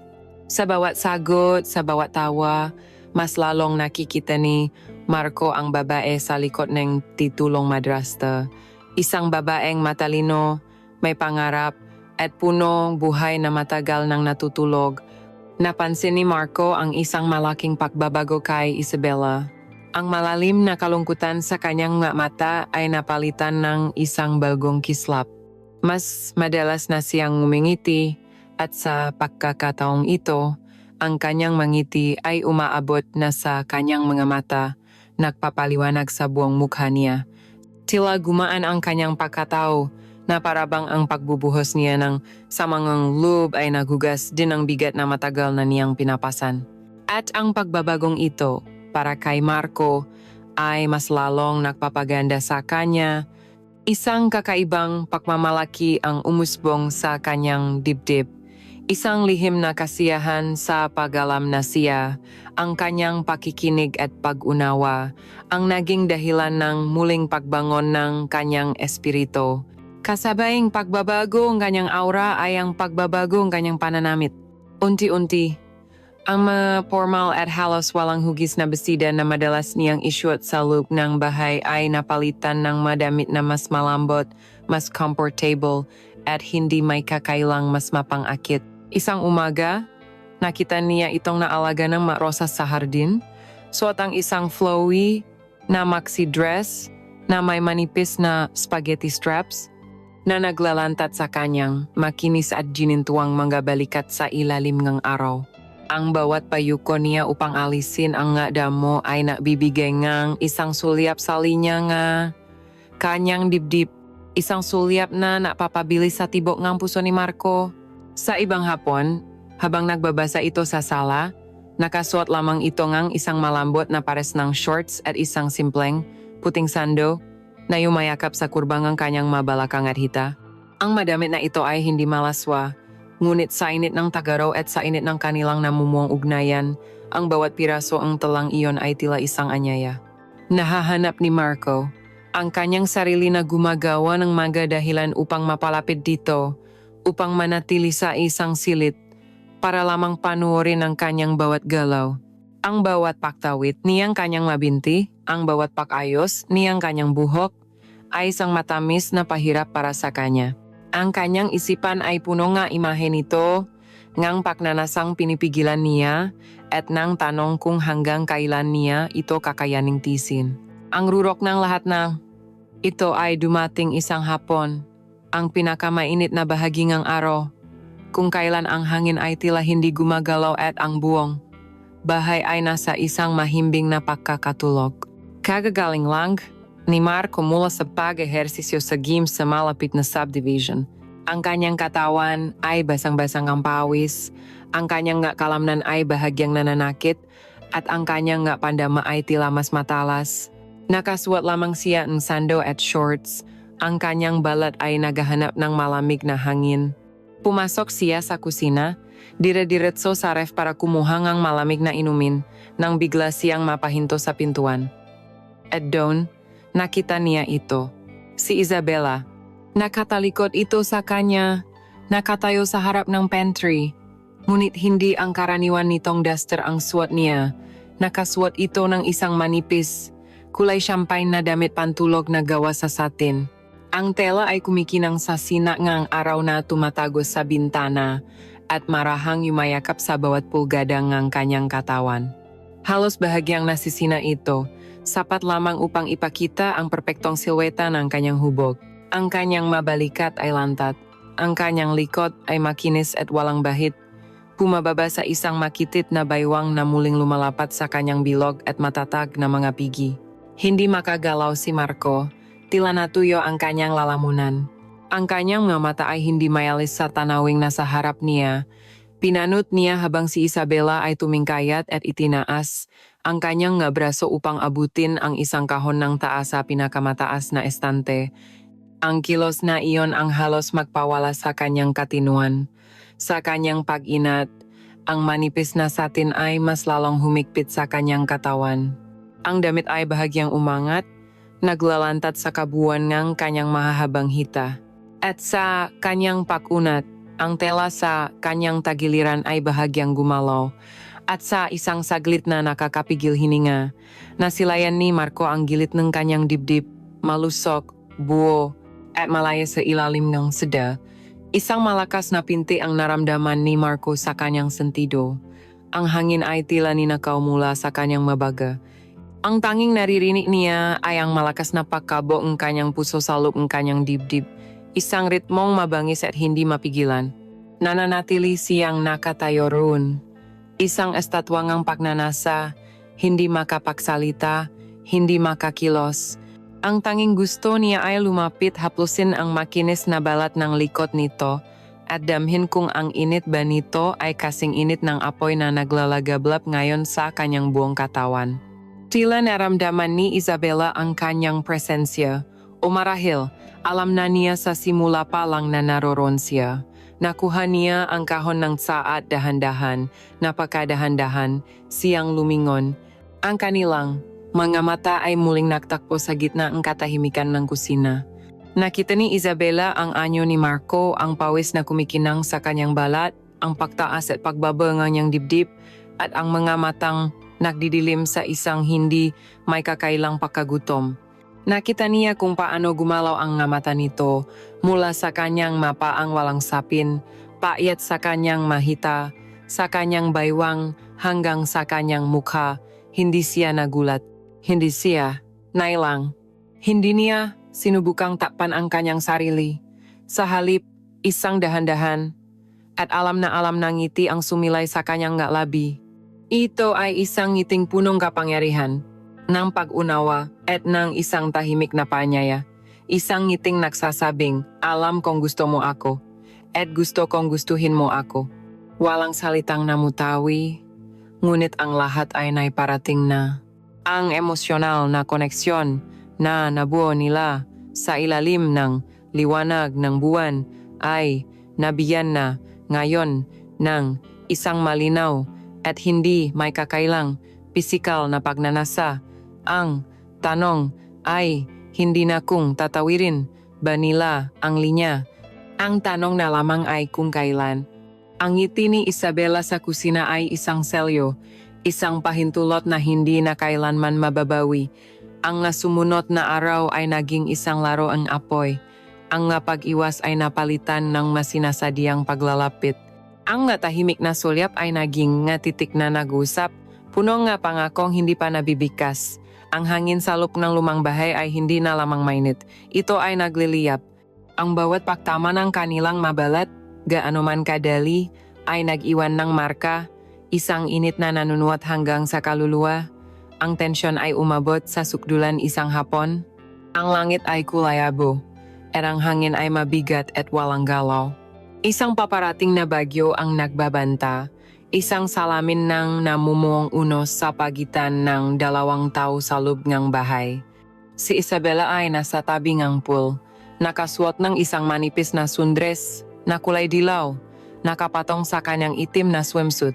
Sa bawat sagot, sa bawat tawa, mas lalong nakikita ni Marco ang babae sa likod ng titulong madrasta. Isang babaeng matalino, may pangarap, at punong buhay na matagal nang natutulog. Napansin ni Marco ang isang malaking pagbabago kay Isabela. Ang malalim na kalungkutan sa kanyang mata ay napalitan ng isang bagong kislap. Mas madalas na siyang ngumingiti at sa pagkakataong ito, ang kanyang mangiti ay umaabot na sa kanyang mga mata, nagpapaliwanag sa buong mukha niya. Tila gumaan ang kanyang pagkatao na parabang ang pagbubuhos niya ng samangang loob ay nagugas din ang bigat na matagal na niyang pinapasan. At ang pagbabagong ito, para kay Marco, ay mas lalong nagpapaganda sa kanya. Isang kakaibang pagmamalaki ang umusbong sa kanyang dibdib. Isang lihim na kasiyahan sa pag-alam na siya, ang kanyang pakikinig at pag-unawa, ang naging dahilan ng muling pagbangon ng kanyang espiritu. Kasabayang pagbabago ang kanyang aura ay ang pagbabago ang kanyang pananamit. Unti-unti, ang mga formal at halos walang hugis na besida na madalas niyang isuot sa loob ng bahay ay napalitan ng madamit na mas malambot, mas comfortable, at hindi may kakailang mas mapangakit. Isang umaga, nakita niya itong naalaga ng rosas sa hardin, suot ang isang flowy na maxi dress na may manipis na spaghetti straps na naglalantat sa kanyang makinis at ginintuang mga balikat sa ilalim ng araw. Ang bawat payuko niya upang alisin ang nga damo ay nabibigay ngang isang sulyap sa linya nga kanyang dibdib. Isang sulyap na napapabilis sa tibok ng puso ni Marco. Sa ibang hapon, habang nagbabasa ito sa sala, nakasuot lamang ito ngang isang malambot na pares ng shorts at isang simpleng, puting sando na yumayakap sa kurbang ang kanyang mabalakang at hita. Ang madamit na ito ay hindi malaswa, ngunit sa init ng tagaraw at sa init ng kanilang namumuong ugnayan, ang bawat piraso ang talang iyon ay tila isang anyaya. Nahahanap ni Marco ang kanyang sarili na gumagawa ng mga dahilan upang mapalapit dito, upang manatili sa isang silid, para lamang panuorin ang kanyang bawat galaw. Ang bawat paktawit niyang kanyang mabinti, ang bawat pakayos niyang kanyang buhok, ay isang matamis na pahirap para sa kanya. Ang kanyang isipan ay puno nga imahe nito, ngang pagnanasang pinipigilan niya, at nang tanong kung hanggang kailan niya ito kakayaning tisin. Ang rurok ng lahat na ito ay dumating isang hapon, ang pinakamainit na bahagi ng araw, kung kailan ang hangin ay tila hindi gumagalaw at ang buong bahay ay nasa isang mahimbing na pagkakatulog. Kagagaling lang ni Marco mula sa pag-ehersisyo sa gym sa malapit na subdivision. Ang kanyang katawan ay basang-basang ang pawis, ang kanyang nga kalamnan ay bahagyang nananakit, at ang kanyang nga pandama ay tila mas matalas. Nakasuot lamang siya ng sando at shorts, ang kanyang balat ay naghahanap ng malamig na hangin. Pumasok siya sa kusina, dire-diretso sa ref para kumuha ng malamig na inumin, nang bigla siyang mapahinto sa pintuan. At doon, nakita niya ito. Si Isabela. Nakatalikod ito sa kanya, nakatayo sa harap ng pantry. Ngunit hindi ang karaniwan nitong duster ang suot niya. Nakasuot ito ng isang manipis, kulay champagne na damit pantulog na gawa sa satin. Ang tela ay kumikinang sa sina ng araw na tumatagos sa bintana at marahang yumayakap sa bawat pulgada ng kanyang katawan. Halos bahagyang nasisina ito, sapat lamang upang ipakita ang perpektong silweta ng kanyang hubog. Ang kanyang mabalikat ay lantat, ang kanyang likod ay makinis at walang bahid. Pumababa sa isang makitit na baywang na muling lumalapat sa kanyang bilog at matatag na mga pigi. Hindi makagalaw si Marco, tila natuyo ang kanyang lalamunan. Ang kanyang mga mata ay hindi mayalis sa tanawing nasa harap niya. Pinanot niya habang si Isabela ay tumingkayat at itinaas ang kanyang nga braso upang abutin ang isang kahon ng taas sa pinakamataas na estante. Ang kilos na iyon ang halos magpawala sa kanyang katinuan. Sa kanyang pag-inat, ang manipis na satin ay mas lalong humigpit sa kanyang katawan. Ang damit ay bahagyang umangat, naglalantat sa kabuuan ng kanyang mahahabang hita. At sa kanyang pag-unat, ang tela sa kanyang tagiliran ay bahagyang gumalaw. At sa isang saglit na nakakapigil hininga, nasilayan ni Marco ang gilid ng kanyang dibdib, malusok, buo, at malaya sa ilalim ng seda. Isang malakas na pinti ang naramdaman ni Marco sa kanyang sentido. Ang hangin ay tila ninakaw mula sa kanyang mabaga. Ang tanging naririnig niya ay ang malakas na pagkabo ng kanyang puso sa loob ng kanyang dibdib. Isang ritmong mabangis at hindi mapigilan. Nananatili siyang nakatayo roon. Isang estatwangang pagnanasa, hindi makapagsalita, hindi makakilos. Ang tanging gusto niya ay lumapit haplusin ang makinis na balat ng likod nito at damhin kung ang init ba nito ay kasing init ng apoy na naglalagablap ngayon sa kanyang buong katawan. Tila naramdaman ni Isabela ang kanyang presensya, o marahil alam na niya sa simula pa lang na naroon siya. Nakuha niya ang kahon ng tsaa at dahan-dahan, napakadahan-dahan, siyang lumingon. Ang kanilang mga mata ay muling nagtakpo sa gitna ng katahimikan ng kusina. Nakita ni Isabela ang anyo ni Marco, ang pawis na kumikinang sa kanyang balat, ang pagtaas at pagbaba ng kanyang dibdib, at ang mga matang nagdidilim sa isang hindi may kakailang pagkagutom. Nakita niya kung paano gumalaw ang nga mata nito, mula sa kanyang mapaang walang sapin, paakyat sa kanyang mahita, sa kanyang baywang, hanggang sa kanyang mukha. Hindi siya nagulat. Hindi siya nailang. Hindi niya sinubukang takpan ang kanyang sarili. Sa halip, isang dahan-dahan, at alam na ngiti ang sumilay sa kanyang nga labi. Ito ay isang ngiting punong kapangyarihan, ng pag-unawa at ng isang tahimik na paanyaya. Isang ngiting nagsasabing, alam kong gusto mo ako, at gusto kong gustuhin mo ako. Walang salitang namutawi, ngunit ang lahat ay naiparating na. Ang emosyonal na koneksyon na nabuo nila sa ilalim ng liwanag ng buwan ay nabiyan na ngayon ng isang malinaw at hindi may kakailang pisikal na pagnanasa. Ang tanong ay hindi na kung tatawirin ba nila ang linya. Ang tanong na lamang ay kung kailan. Ang ngiti ni Isabela sa kusina ay isang selyo, isang pahintulot na hindi na kailanman mababawi. Ang sumunod na araw ay naging isang laro ang apoy. Ang pag-iwas ay napalitan ng masinasadyang paglalapit. Ang natahimik na sulyap ay naging titik na nag-usap, puno nga pangakong hindi pa nabibikas. Ang hangin sa loob ng lumang bahay ay hindi na lamang mainit. Ito ay nagliliyap. Ang bawat paktama ng kanilang mabalat, gaano man kadali, ay nag-iwan ng marka, isang init na nanunuot hanggang sa kaluluwa. Ang tensyon ay umabot sa sukdulan isang hapon. Ang langit ay kulay abo, at ang hangin ay mabigat at walang galaw. Isang paparating na bagyo ang nagbabanta. Isang salamin ng namumuong unos sa pagitan ng dalawang tao sa loob ng bahay. Si Isabela ay nasa tabi ng pool, nakasuot ng isang manipis na sundres na kulay dilaw, nakapatong sa kanyang itim na swimsuit.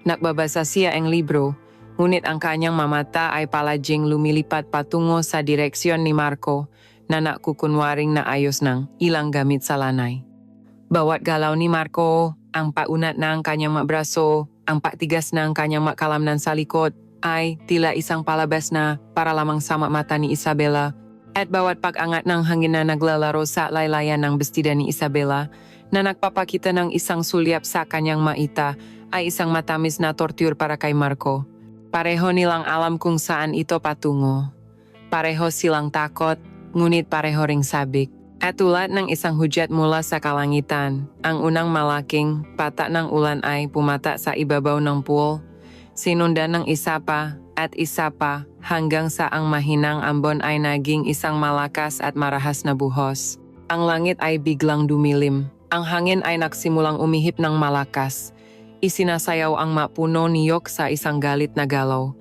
Nagbabasa siya ang libro, ngunit ang kanyang mamata ay paladying lumilipat patungo sa direksyon ni Marco na nakukunwaring na ayos ng ilang gamit sa lanay. Bawat galaw ni Marco, ang paunat ng kanyang braso, ang patigas ng kanyang makalamnan sa likod, ay tila isang palabas na para lamang sa mata ni Isabela. At bawat pag-angat ng hangin na naglalaro sa laylayan ng bestida ni Isabela, na nagpapakita ng isang sulyap sa kanyang maita, ay isang matamis na torture para kay Marco. Pareho nilang alam kung saan ito patungo. Pareho silang takot, ngunit pareho ring sabik. At tulad ng isang hudyat mula sa kalangitan, ang unang malaking pata ng ulan ay pumata sa ibabaw ng pool, sinundan ng isa pa at isa pa hanggang sa ang mahinang ambon ay naging isang malakas at marahas na buhos. Ang langit ay biglang dumilim, ang hangin ay nagsimulang umihip ng malakas. Isinasayaw ang mapuno niyok sa isang galit na galaw.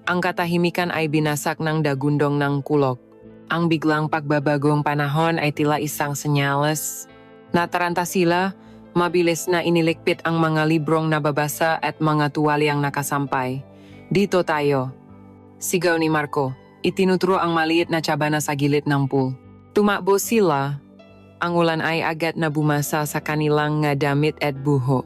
Ang katahimikan ay binasak ng dagundong ng kulok. Ang biglang pagbabagong panahon ay tila isang senyales. Nataranta sila, mabilis na inilikpit ang mga librong nababasa at mga tuwalyang nakasampay. Dito tayo. Sigaw ni Marco, itinuturo ang maliit na tsabana sa gilid ng pool. Tumakbo sila. Ang ulan ay agad na bumasa sa kanilang damit at buho.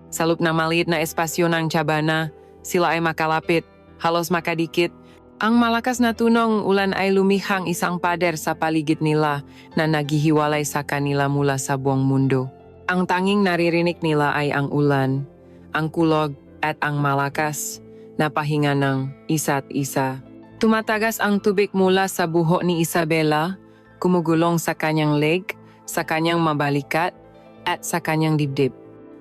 Sa loob ng maliit na espasyo ng tsabana, sila ay makalapit, halos makadikit. Ang malakas na tunong ulan ay lumihang isang pader sa paligid nila na naghihiwalay sa kanila mula sa buong mundo. Ang tanging naririnig nila ay ang ulan, ang kulog at ang malakas na pahinga ng isa't isa. Tumatagas ang tubig mula sa buhok ni Isabela, kumugulong sa kanyang leg, sa kanyang mabalikat at sa kanyang dibdib.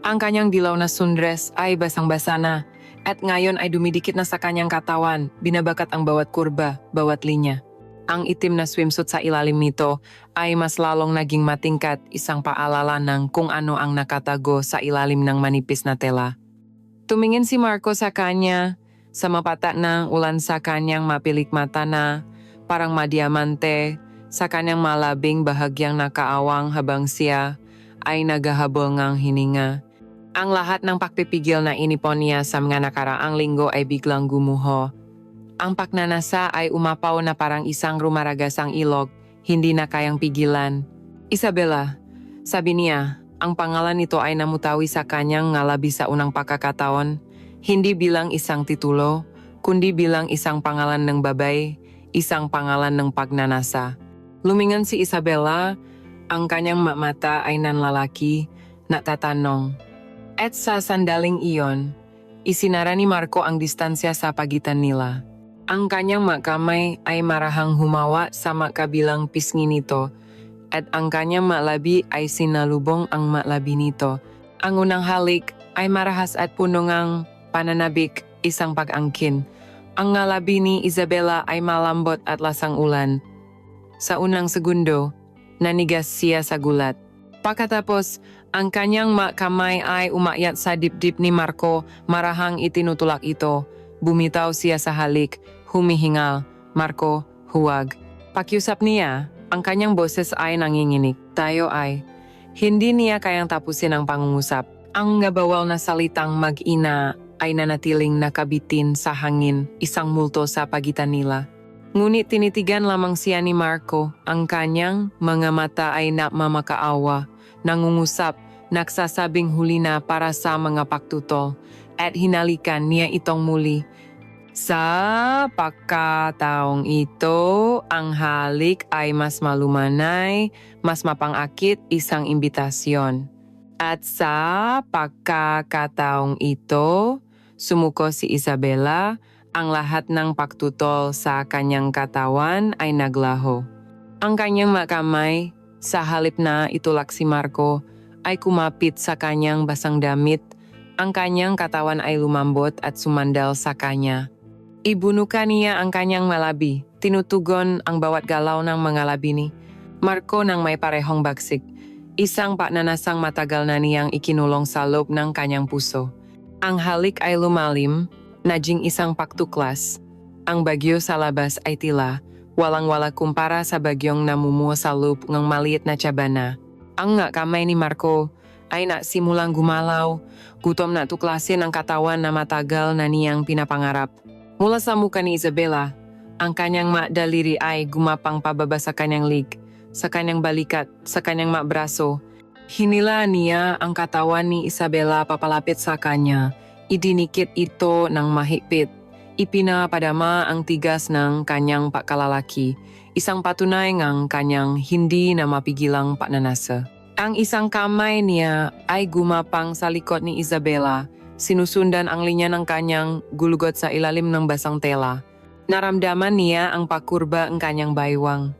Ang kanyang dilaw na sundres ay basang-basa na. At ngayon ay dumidikit na sa kanyang katawan, binabakat ang bawat kurba, bawat linya. Ang itim na swimsuit sa ilalim nito ay mas lalong naging matingkat, isang paalala ng kung ano ang nakatago sa ilalim ng manipis na tela. Tumingin si Marco sa kanya, sa mapata ng ulan sa kanyang mapilik mata na parang madiamante, sa kanyang malabing bahagyang nakaawang habang siya ay naghahabol ngang hininga. Ang lahat ng pagpipigil na inipon niya sa mga nakaraang linggo ay biglang gumuho. Ang pagnanasa ay umapaw na parang isang rumaragasang ilog, hindi na kayang pigilan. Isabela, sabi niya, ang pangalan nito ay namutawi sa kanyang ngalabi sa unang pagkakataon, hindi bilang isang titulo, kundi bilang isang pangalan ng babay, isang pangalan ng pagnanasa. Lumingon si Isabela, ang kanyang mata ay nanlalaki, natatanong. At sa sandaling iyon, isinara ni Marco ang distansya sa pagitan nila. Ang kanyang makamay ay marahang humawa sa makabilang pisngi nito at ang kanyang malabi ay sinalubong ang malabi nito. Ang unang halik ay marahas at puno ng pananabik, isang pag-angkin. Ang ngalabi ni Isabela ay malambot at lasang ulan. Sa unang segundo, nanigas siya sa gulat. Pagkatapos, ang kanyang kamay ay umakyat sa dibdib ni Marco, marahang itinutulak ito. Bumitaw siya sa halik, humihingal. Marco, huwag. Pakiusap niya, ang kanyang boses ay nanginginig. Tayo ay. Hindi niya kayang tapusin ang pangungusap. Ang ngabawal na salitang mag-ina ay nanatiling nakabitin sa hangin, isang multo sa pagitan nila. Ngunit tinitigan lamang siya ni Marco, ang kanyang mga mata ay nagmamakaawa, nangungusap, nagsasabing huli na para sa mga paktutol, at hinalikan niya itong muli. Sa pagkataong ito, ang halik ay mas malumanay, mas mapangakit, isang imbitasyon. At sa pagkakataong ito, sumuko si Isabela, ang lahat ng pagtutol sa kanyang katawan ay naglaho. Ang kanyang kamay, sa halip na itulak si Marco, ay kumapit sa kanyang basang damit. Ang kanyang katawan ay lumambot at sumandal sa kanya. Ibunukan niya ang kanyang malabi. Tinutugon ang bawat galaw ng mga labi ni Marco nang may parehong bagsik. Isang pagnanasang matagal na niyang ikinulong sa loob ng kanyang puso. Ang halik ay lumalim, naging isang paktuklas. Ang bagyo sa labas ay tila, walang-wala kumpara sa bagyong namumuo sa loob ng maliit na tsabana. Ang kamay ni Marco ay nasimulang gumalaw, gutom na tuklasin ang katawan na matagal na niyang pinapangarap. Mula sa muka ni Isabela, ang kanyang daliri ay gumapang pababa sa kanyang lig, sa kanyang balikat, sa kanyang braso. Hinila niya ang katawan ni Isabela papalapit sa kanya. Idinikit ito ng mahigpit. Ipinapadama ang tigas ng kanyang pagkalalaki. Isang patunay ng kanyang hindi na mapigilang pagnanasa. Ang isang kamay niya ay gumapang sa likod ni Isabela. Sinusundan ang linya ng kanyang gulugot sa ilalim ng basang tela. Naramdaman niya ang pakurba ng kanyang baywang.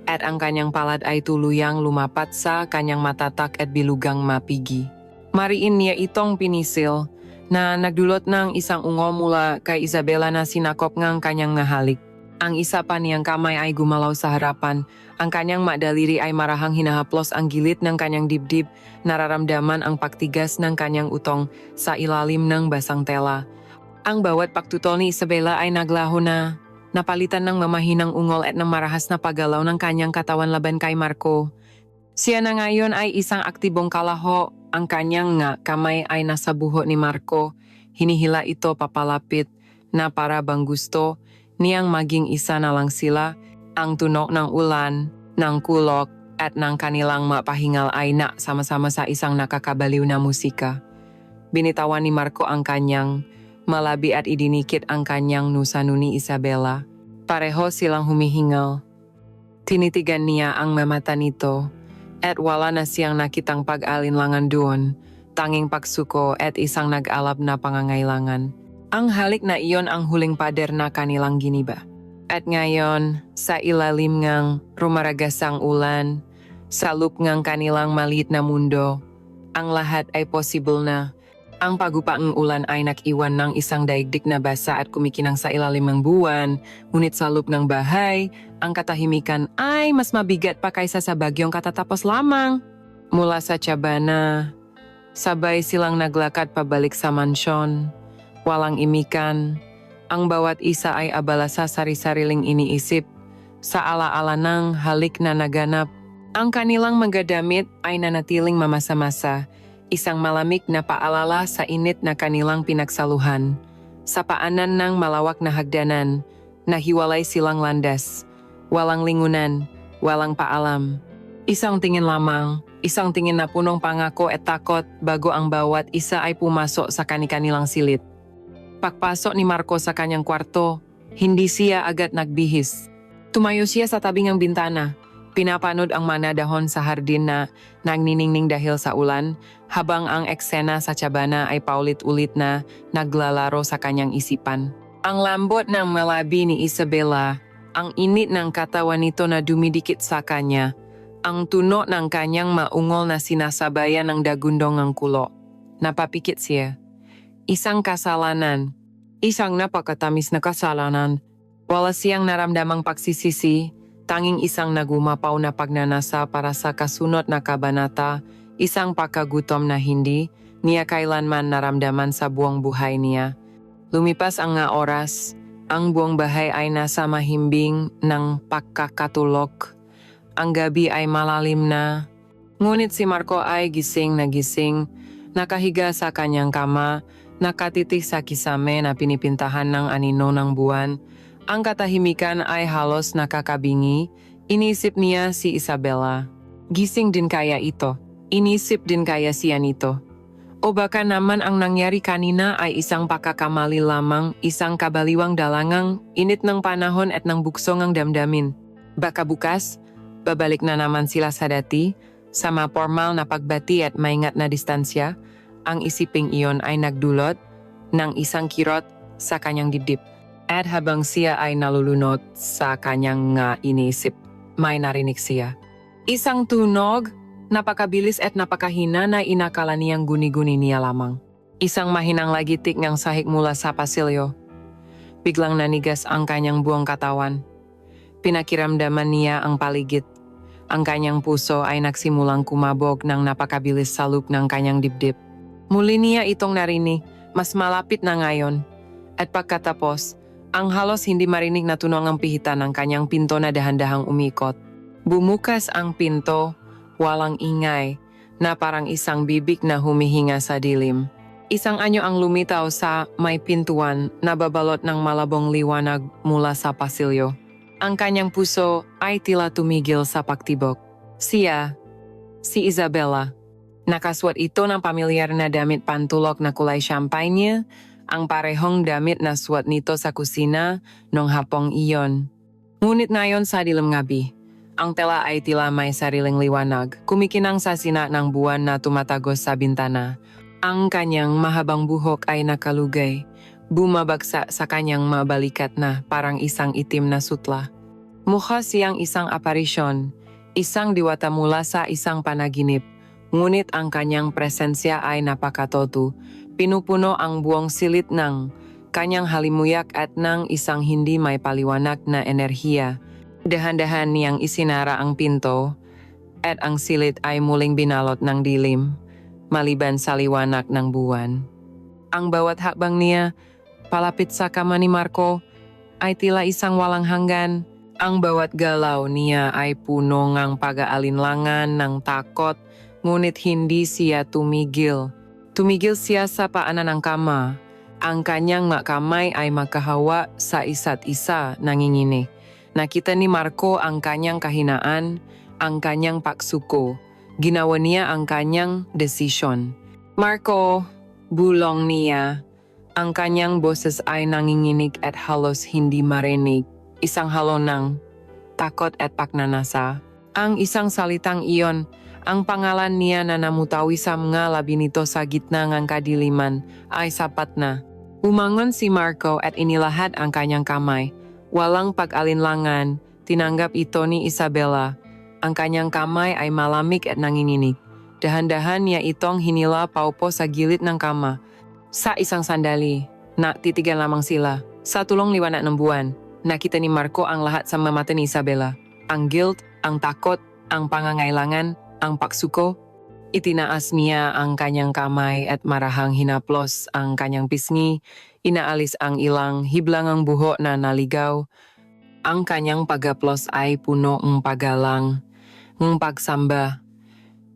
At ang kanyang palad ay tuluyang lumapat sa kanyang matatak at bilugang mapigi. Mariin niya itong pinisil na nagdulot ng isang ungo mula kay Isabela na sinakop ng kanyang nahalik. Ang isa pa niyang kamay ay gumalaw sa harapan. Ang kanyang daliri ay marahang hinahaplos ang gilid ng kanyang dibdib. Nararamdaman ang pagtigas ng kanyang utong sa ilalim ng basang tela. Ang bawat pagtutol ni Isabela ay naglaho na. Napalitan ng mamahinang ungol at ng marahas na paggalaw ng kanyang katawan laban kay Marco. Siya na ngayon ay isang aktibong kalaho. Ang kanyang kamay ay nasa buhok ni Marco. Hinihila ito papalapit na para bang gusto niyang maging isa na lang sila. Ang tunog ng ulan, ng kulok at ng kanilang mapahingal ay sama-sama sa isang nakakabaliw na musika. Binitawan ni Marco ang kanyang malabi at idinikit ang kanyang nusano ni Isabela. Pareho silang humihingal. Tinitigan niya ang mata nito at wala na siyang nakitang pag-alinlangan doon, tanging pagsuko at isang nag-alab na pangangailangan. Ang halik na iyon ang huling pader na kanilang giniba. At ngayon, sa ilalim ngang rumaragasang ulan, sa loop ngang kanilang maliit na mundo, ang lahat ay possible na. Ang pagupaang ulan ay nakiwan ng isang daigdig na basa at kumikinang sa ilalim ng buwan, ngunit sa loob ng bahay, ang katahimikan ay mas mabigat pa kaysa sa bagyong katatapos lamang. Mula sa tsabana, sabay silang naglakad pabalik sa mansyon. Walang imikan, ang bawat isa ay abala sa sari-sariling iniisip, sa alaala ng halik na naganap. Ang kanilang mga damit ay nanatiling mamasa-masa, isang malamig na paalala sa init na kanilang pinagsaluhan. Sa paanan ng malawak na hagdanan, nahiwalay silang landas. Walang lingunan, walang paalam. Isang tingin lamang, isang tingin na punong pangako at takot bago ang bawat isa ay pumasok sa kani-kanilang silid. Pagpasok ni Marco sa kanyang kwarto, hindi siya agad nagbihis. Tumayo siya sa tabing ng bintana. Pinapanood ang mga dahon sa hardin na nagniningning dahil sa ulan, habang ang eksena sa tsabana ay paulit-ulit na naglalaro sa kanyang isipan. Ang lambot ng malabi ni Isabela, ang init ng katawan nito na dumidikit sa kanya, ang tunog ng kanyang maungol na sinasabayan ng dagundong ng kulo. Napapikit siya. Isang kasalanan, isang napakatamis na kasalanan. Wala siyang naramdamang pagsisisi, Tanging isang nagumapaw na pagnanasa para sa kasunod na kabanata, isang pagkagutom na hindi niya kailanman naramdaman sa buong buhay niya. Lumipas ang nga oras, ang buong bahay ay nasa mahimbing ng pagkakatulog. Ang gabi ay malalim na. Ngunit si Marco ay gising na gising, nakahiga sa kanyang kama, nakatitig sa kisame na pinipintahan ng anino ng buwan. Ang katahimikan ay halos nakakabingi, inisip niya si Isabela. Gising din kaya ito, inisip din kaya siya nito. O baka naman ang nangyari kanina ay isang pagkakamali lamang, isang kabaliwang dalangang, init ng panahon at ng buksong ang damdamin. Baka bukas, babalik na naman sila sa dati, sa mapormal na pagbati at maingat na distansya, ang isiping iyon ay nagdulot ng isang kirot sa kanyang dibdib. At habang siya ay nalulunod sa kanyang inisip, may narinig siya. Isang tunog, napakabilis at napakahina na inakala niyang guni-guni niya lamang. Isang mahinang lagitik ng sahig mula sa pasilyo. Biglang nanigas ang kanyang buong katawan. Pinakiramdaman niya ang paligid. Ang kanyang puso ay nagsimulang kumabog ng napakabilis sa loop ng kanyang dibdib. Muli niya itong narinig, mas malapit na ngayon. At pagkatapos, ang halos hindi marinig na tunog ang pihitan ng kanyang pinto na dahan-dahang umikot. Bumukas ang pinto, walang ingay, na parang isang bibig na humihinga sa dilim. Isang anyo ang lumitaw sa may pintuan na babalot ng malabong liwanag mula sa pasilyo. Ang kanyang puso ay tila tumigil sa pagtibok. Siya, si Isabela. Nakasuot ito ng pamilyar na damit pantulok na kulay champagne, ang parehong damit na suot nito sa kusina nung hapong iyon. Ngunit ngayon sa dilim gabi, ang tela ay tila may sariling liwanag, kumikinang sa sina ng buwan na tumatagos sa bintana. Ang kanyang mahabang buhok ay nakalugay, bumabagsak sa kanyang mabalikat na parang isang itim na sutla. Mukha siyang isang aparisyon, isang diwata mula sa isang panaginip, ngunit ang kanyang presensya ay napakatoto. Pinupuno ang buong silid ng kanyang halimuyak at ng isang hindi may paliwanag na enerhiya. Dahan-dahan niyang isinara ang pinto at ang silid ay muling binalot ng dilim, maliban sa liwanag ng buwan. Ang bawat hakbang niya, palapit sa kama ni Marco, ay tila isang walang hanggan. Ang bawat galaw niya ay puno ng pag-aalinlangan ng takot, ngunit hindi siya tumigil. Tumigil siya sa paanan ng kama. Ang kanyang kamay ay magkahawa sa isa't isa, nanginginig. Nakita ni Marco ang kanyang kahinaan, ang kanyang pagsuko. Ginawa niya ang kanyang desisyon. Marco, bulong niya. Ang kanyang boses ay nanginginig at halos hindi marinig. Isang halo ng takot at pagnanasa. Ang isang salitang iyon, ang pangalan niya na namutawi sa mga labi nito sa gitna ng kadiliman ay sapat na. Umangon si Marco at inilahad ang kanyang kamay. Walang pag-alinlangan, tinanggap ito ni Isabela. Ang kanyang kamay ay malamig at nanginginig. Dahan-dahan niya itong hinila paupo sa gilid ng kama. Sa isang sandali, titigan lamang sila. Sa tulong liwanag ng buwan, nakita ni Marco ang lahat sa mata ni Isabela. Ang guilt, ang takot, ang pangangailangan, ang pagsuko. Itinaas niya ang kanyang kamay at marahang hinaplos ang kanyang pisngi, inaalis ang ilang hiblangang buhok na naligaw. Ang kanyang pagaplos ay puno ng paggalang, ng pagsamba.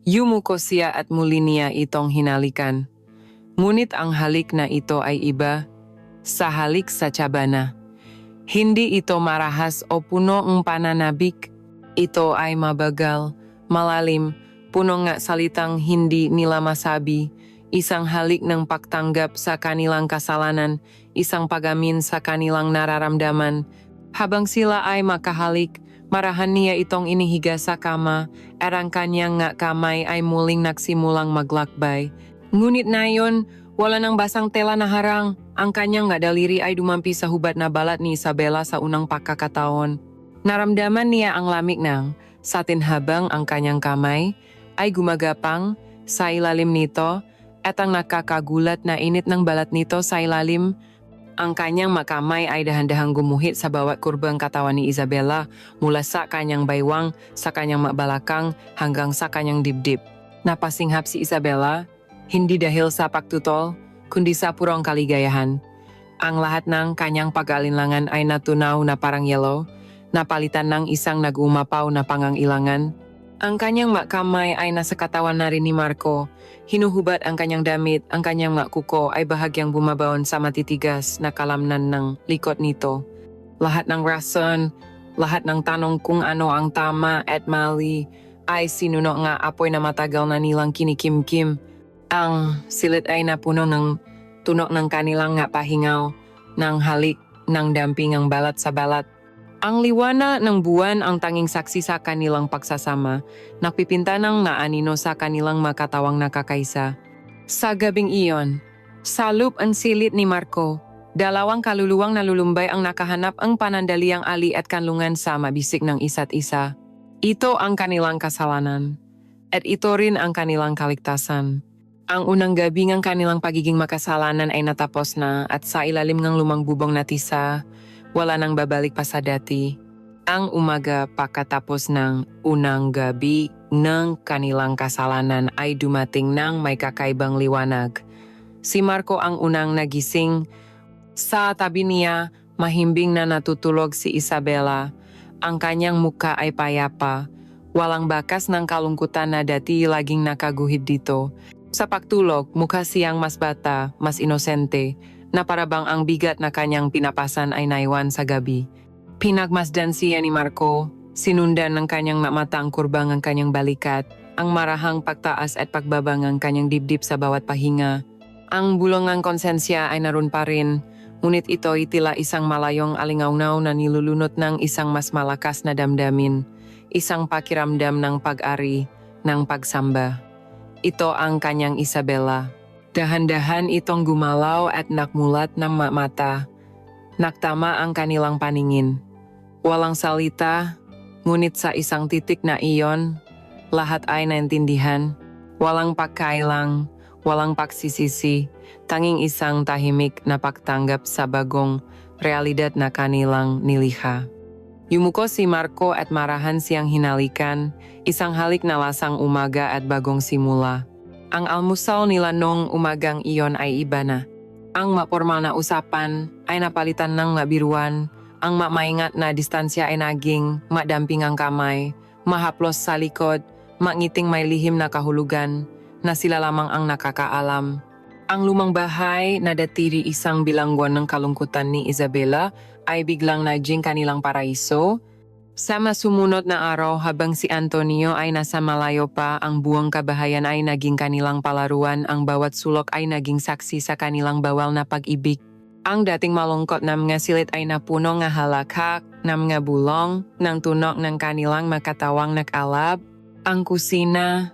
Yumuko siya at muli niya itong hinalikan. Ngunit ang halik na ito ay iba, sa halik sa tsabana. Hindi ito marahas o puno ng pananabik. Ito ay mabagal, malalim, puno nga salitang hindi nila masabi, isang halik ng pagtanggap sa kanilang kasalanan, isang pagamin sa kanilang nararamdaman. Habang sila ay makahalik, marahan niya itong inihiga sa kama, at ang kanyang kamay ay muling nagsimulang maglakbay. Ngunit nayon, wala nang basang tela na harang, ang kanyang daliri ay dumampi sa hubad na balat ni Isabela sa unang pagkakataon. Naramdaman niya ang lamig ng satin habang ang kanyang kamay ay gumagapang sa ilalim nito at ang nakakagulat na init ng balat nito sa ilalim Ang kanyang makamay ay dahan-dahang gumuhit sa bawat kurbang katawan ni Isabela mula sa kanyang baywang, sa kanyang mabalakang, hanggang sa kanyang dibdib. Napasinghap si Isabela, hindi dahil sa pagtutol, kundi sa purong kaligayahan. Ang lahat ng kanyang pag-alinlangan ay natunaw na parang yelo, napalitan ng isang nag-umapaw na pangangilangan. Ang kanyang makamay ay nasa katawan na rin ni Marco. Hinuhubad ang kanyang damit, ang kanyang kuko ay bahagyang bumabaon sa matitigas na kalamnan ng likod nito. Lahat ng rason, lahat ng tanong kung ano ang tama at mali ay sinuno nga apoy na matagal na nilang kinikimkim. Ang silid ay napuno ng tunok ng kanilang pahingaw, ng halik, ng damping ang balat sa balat. Ang liwana ng buwan ang tanging saksi sa kanilang pagsasama, nagpipinta ng naanino sa kanilang makatawang nakakaisa. Sa gabing iyon, salup ang silid ni Marco, dalawang kaluluwang nalulumbay ang nakahanap ang panandaliang ali at kanlungan sa mabisik ng isa't isa. Ito ang kanilang kasalanan, at ito rin ang kanilang kaligtasan. Ang unang gabi ng kanilang pagiging makasalanan ay natapos na at sa ilalim ng lumang bubong na tisa, wala nang babalik pa sa dati. Ang umaga pagkatapos ng unang gabi ng kanilang kasalanan ay dumating ng may kakaibang liwanag. Si Marco ang unang nagising. Sa tabi niya, mahimbing na natutulog si Isabela. Ang kanyang muka ay payapa. Walang bakas ng kalungkutan na dati laging nakaguhit dito. Sa pagtulog, mukha siyang mas bata, mas inosente, na parabang ang bigat na kanyang pinapasan ay naiwan sa gabi. Pinagmasdan siya ni Marco, sinundan ng kanyang mata ang kurbang ang kanyang balikat, ang marahang pagtaas at pagbaba ng kanyang dibdib sa bawat pahinga. Ang bulong ng konsensya ay naroon pa rin, ngunit ito ay tila isang malayong alingawnaw na nilulunot ng isang mas malakas na damdamin, isang pakiramdam ng pag-ari, ng pagsamba. Ito ang kanyang Isabela. Dahan-dahan itong gumalaw at nakmulat ng mata. Naktama ang kanilang paningin. Walang salita, ngunit sa isang titik na iyon, lahat ay naintindihan. Walang pagkailang, walang pagsisisi, tanging isang tahimik na pagtanggap sa bagong realidad na kanilang nilikha. Yumuko si Marco at marahan siyang hinalikan, isang halik na lasang umaga at bagong simula. Ang almusal nila nung umagang iyon ay iba na. Ang mapormal na usapan ay napalitan ng mabiruan, ang maingat na distansya ay naging madamping ang kamay, mahaplos sa likod, mangiting may lihim na kahulugan, na sila lamang ang nakakaalam. Ang lumang bahay na dati isang bilangguan ng kalungkutan ni Isabela ay biglang naging kanilang paraiso. Sa masumunod na araw habang si Antonio ay nasa malayo pa, ang buong kabahayan ay naging kanilang palaruan, ang bawat sulok ay naging saksi sa kanilang bawal na pag-ibig. Ang dating malungkot na mga silid ay napuno ng halakhak, ng mga bulong, ng tunok ng kanilang makatawang nag-alab. Ang kusina,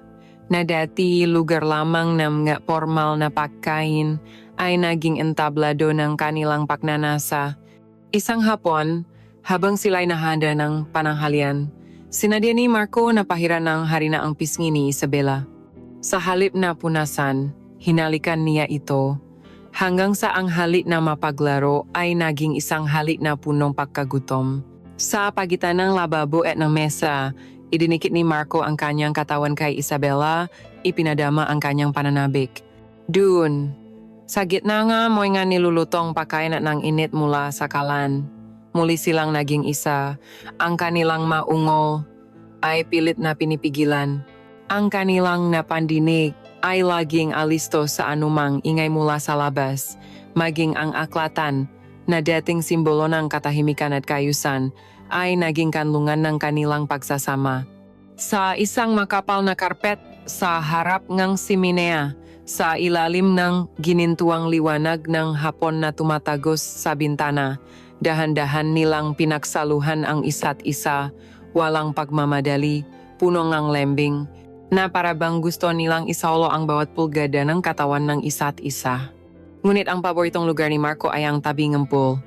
na dati lugar lamang ng mga formal na pagkain, ay naging entablado ng kanilang pagnanasa. Isang hapon, habang sila'y nahanda ng pananghalian, sinadya ni Marco na pahiran ng harina ang pisngi ni Isabela. Sa halip na punasan, hinalikan niya ito, hanggang sa ang halik na mapaglaro ay naging isang halik na punong pagkagutom. Sa pagitan ng lababo at ng mesa, idinikit ni Marco ang kanyang katawan kay Isabela, ipinadama ang kanyang pananabik. Doon, sa gitna nga mo'y nga nilulutong pakain at ng init mula sa kalan. Muli silang naging isa. Ang kanilang maungol ay pilit na pinipigilan. Ang kanilang napandinig ay laging alisto sa anumang ingay mula sa labas. Maging ang aklatan na dating simbolo ng katahimikan at kayusan ay naging kanlungan ng kanilang pagsasama. Sa isang makapal na karpet sa harap ng siminea, sa ilalim ng ginintuang liwanag ng hapon na tumatagos sa bintana, dahan-dahan nilang pinagsaluhan ang isa't isa, walang pagmamadali, puno ng lembing, na parabang gusto nilang isaulo ang bawat pulgada ng katawan ng isa't isa. Ngunit ang paboritong lugar ni Marco ay ang tabing ng pool,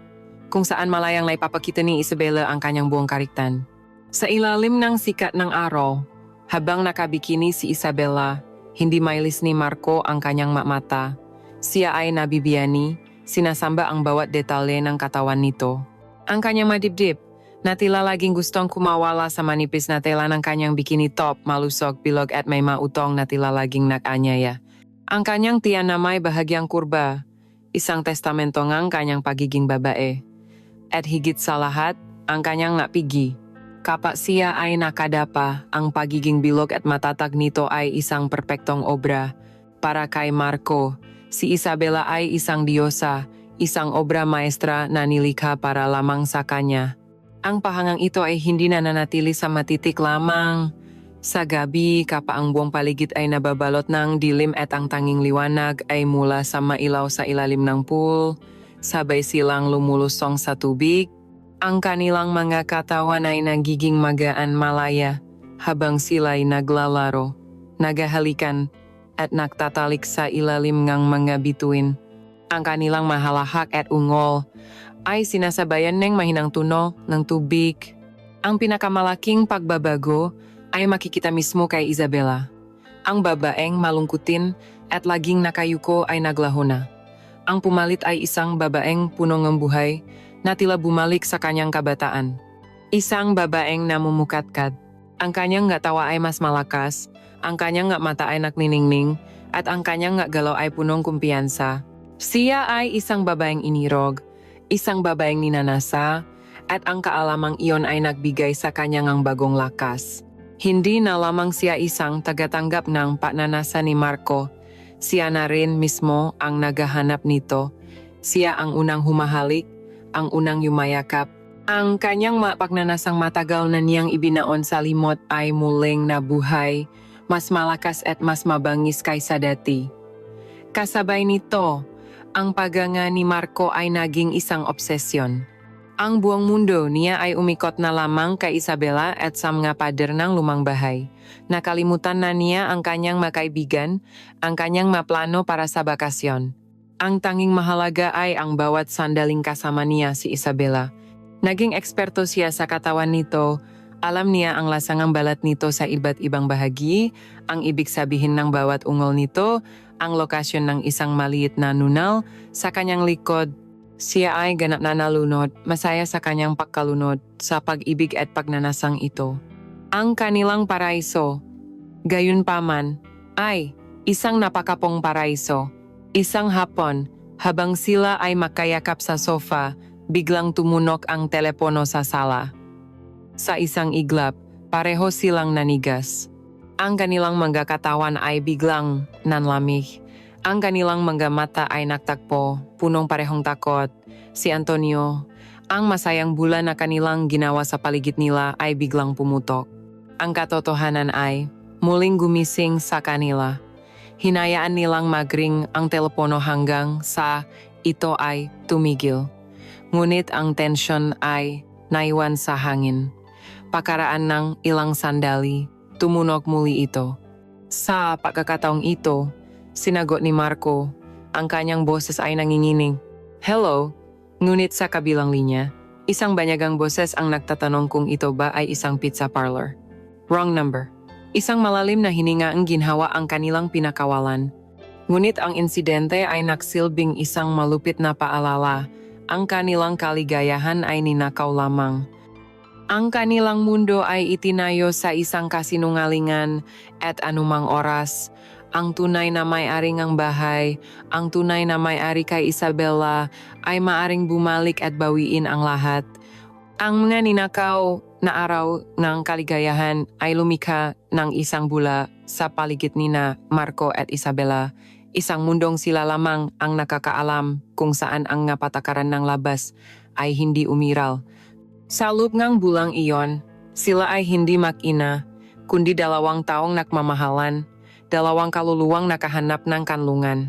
kung saan malayang naipapakita ni Isabela ang kanyang buong kariktan. Sa ilalim ng sikat ng araw, habang nakabikini si Isabela, hindi mailis ni Marco ang kanyang mata. Siya ay nabibiyani, sinasamba ang bawat detalye ng katawan nito. Ang kanyang madibdib, na tila laging gustong kumawala sa manipis na tela ng kanyang bikini top, malusog, bilog at may mautong na tila laging nag-anyaya. Ang kanyang tiyan na may bahagyang kurba, isang testamento ng kanyang pagiging babae. At higit sa lahat, ang kanyang napigi. Kapag siya ay nakadapa, ang pagiging bilog at matatag nito ay isang perpektong obra. Para kay Marco, si Isabela ay isang diyosa, isang obra maestra na nilikha para lamang sa kanya. Ang pahangang ito ay hindi na nanatili sa matitik lamang. Sa gabi, kapag ang buong paligid ay nababalot ng dilim at ang tanging liwanag ay mula sa mailaw sa ilalim ng pool, sabay silang lumulusong sa tubig. Ang kanilang mga katawan ay nagiging magaan malaya habang sila'y naglalaro, nagahalikan at nagtatalik sa ilalim ng mga bituin. Ang kanilang mahalahak at ungol ay sinasabayan ng mahinang tunog ng tubig. Ang pinakamalaking pagbabago ay makikita mismo kay Isabela. Ang babaeng malungkutin at laging nakayuko ay naglaho na. Ang pumalit ay isang babaeng punong ng buhay na tila bumalik sa kanyang kabataan. Isang babaeng namumukatkat. Ang kanyang tawa ay mas malakas, ang kanyang mata ay nakniningning, at ang kanyang galaw ay punong kumpiyansa. Siya ay isang babaeng inirog, isang babaeng ninanasa, at ang kaalamang iyon ay nagbigay sa kanyang bagong lakas. Hindi na lamang siya isang tagatanggap ng pagnanasa ni Marco, siya na rin mismo ang naghahanap nito. Siya ang unang humahalik, ang unang yumayakap. Ang kanyang pagnanasang matagal na niyang ibinaon sa limot ay muling nabuhay, mas malakas at mas mabangis kaysa dati. Kasabay nito, ang pagganga ni Marco ay naging isang obsesyon. Ang buong mundo niya ay umikot na lamang kay Isabela at sa mga pader ng lumang bahay. Nakalimutan na niya ang kanyang makaibigan, ang kanyang maplano para sa bakasyon. Ang tanging mahalaga ay ang bawat sandaling kasama niya si Isabela. Naging eksperto siya sa katawan nito, alam niya ang lasangang balat nito sa iba't ibang bahagi, ang ibig sabihin ng bawat ungol nito, ang lokasyon ng isang maliit na nunal sa kanyang likod. Siya ay ganap na nalunod, masaya sa kanyang pagkalunod sa pag-ibig at pagnanasang ito. Ang kanilang paraiso, gayunpaman, ay isang napakapong paraiso. Isang hapon, habang sila ay makayakap sa sofa, biglang tumunok ang telepono sa sala. Sa isang iglap, pareho silang nanigas. Ang kanilang mga katawan ay biglang nanlamig. Ang kanilang mga mata ay nagtakpo, punong parehong takot. Si Antonio, ang masayang bulan na kanilang ginawa sa paligid nila ay biglang pumutok. Ang katotohanan ay muling gumising sa kanila. Hinayaan nilang magring ang telepono hanggang sa ito ay tumigil. Ngunit ang tensyon ay naiwan sa hangin. Pakaraan ng ilang sandali, tumunog muli ito. Sa pagkakataong ito, sinagot ni Marco, ang kanyang boses ay nanginginig. Hello? Ngunit sa kabilang linya, isang banyagang boses ang nagtatanong kung ito ba ay isang pizza parlor. Wrong number. Isang malalim na hininga ang ginhawa ang kanilang pinakawalan. Ngunit ang insidente ay nagsilbing isang malupit na paalala. Ang kanilang kaligayahan ay ninakaw lamang. Ang kanilang mundo ay itinayo sa isang kasinungalingan at anumang oras. Ang tunay na may-ari ng bahay, ang tunay na may-ari kay Isabela ay maaring bumalik at bawiin ang lahat. Ang mga ninakaw na araw ng kaligayahan ay lumikha ng isang bula sa paligid nina Marco at Isabela. Isang mundong sila lamang ang nakakaalam kung saan ang patakaran ng labas ay hindi umiral. Sa loob ng bulang iyon, sila ay hindi mag-ina, kundi dalawang taong nakmamahalan, dalawang kaluluwang nakahanap ng kanlungan.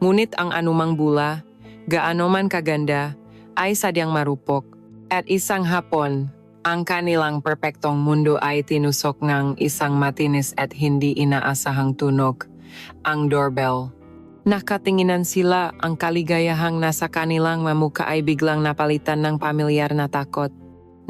Ngunit ang anumang bula, gaano man kaganda, ay sadyang marupok. At isang hapon, ang kanilang perpektong mundo ay tinusok ng isang matinis at hindi inaasahang tunog, ang doorbell. Nakatinginan sila, ang kaligayahang nasa kanilang mamuka ay biglang napalitan ng pamilyar na takot.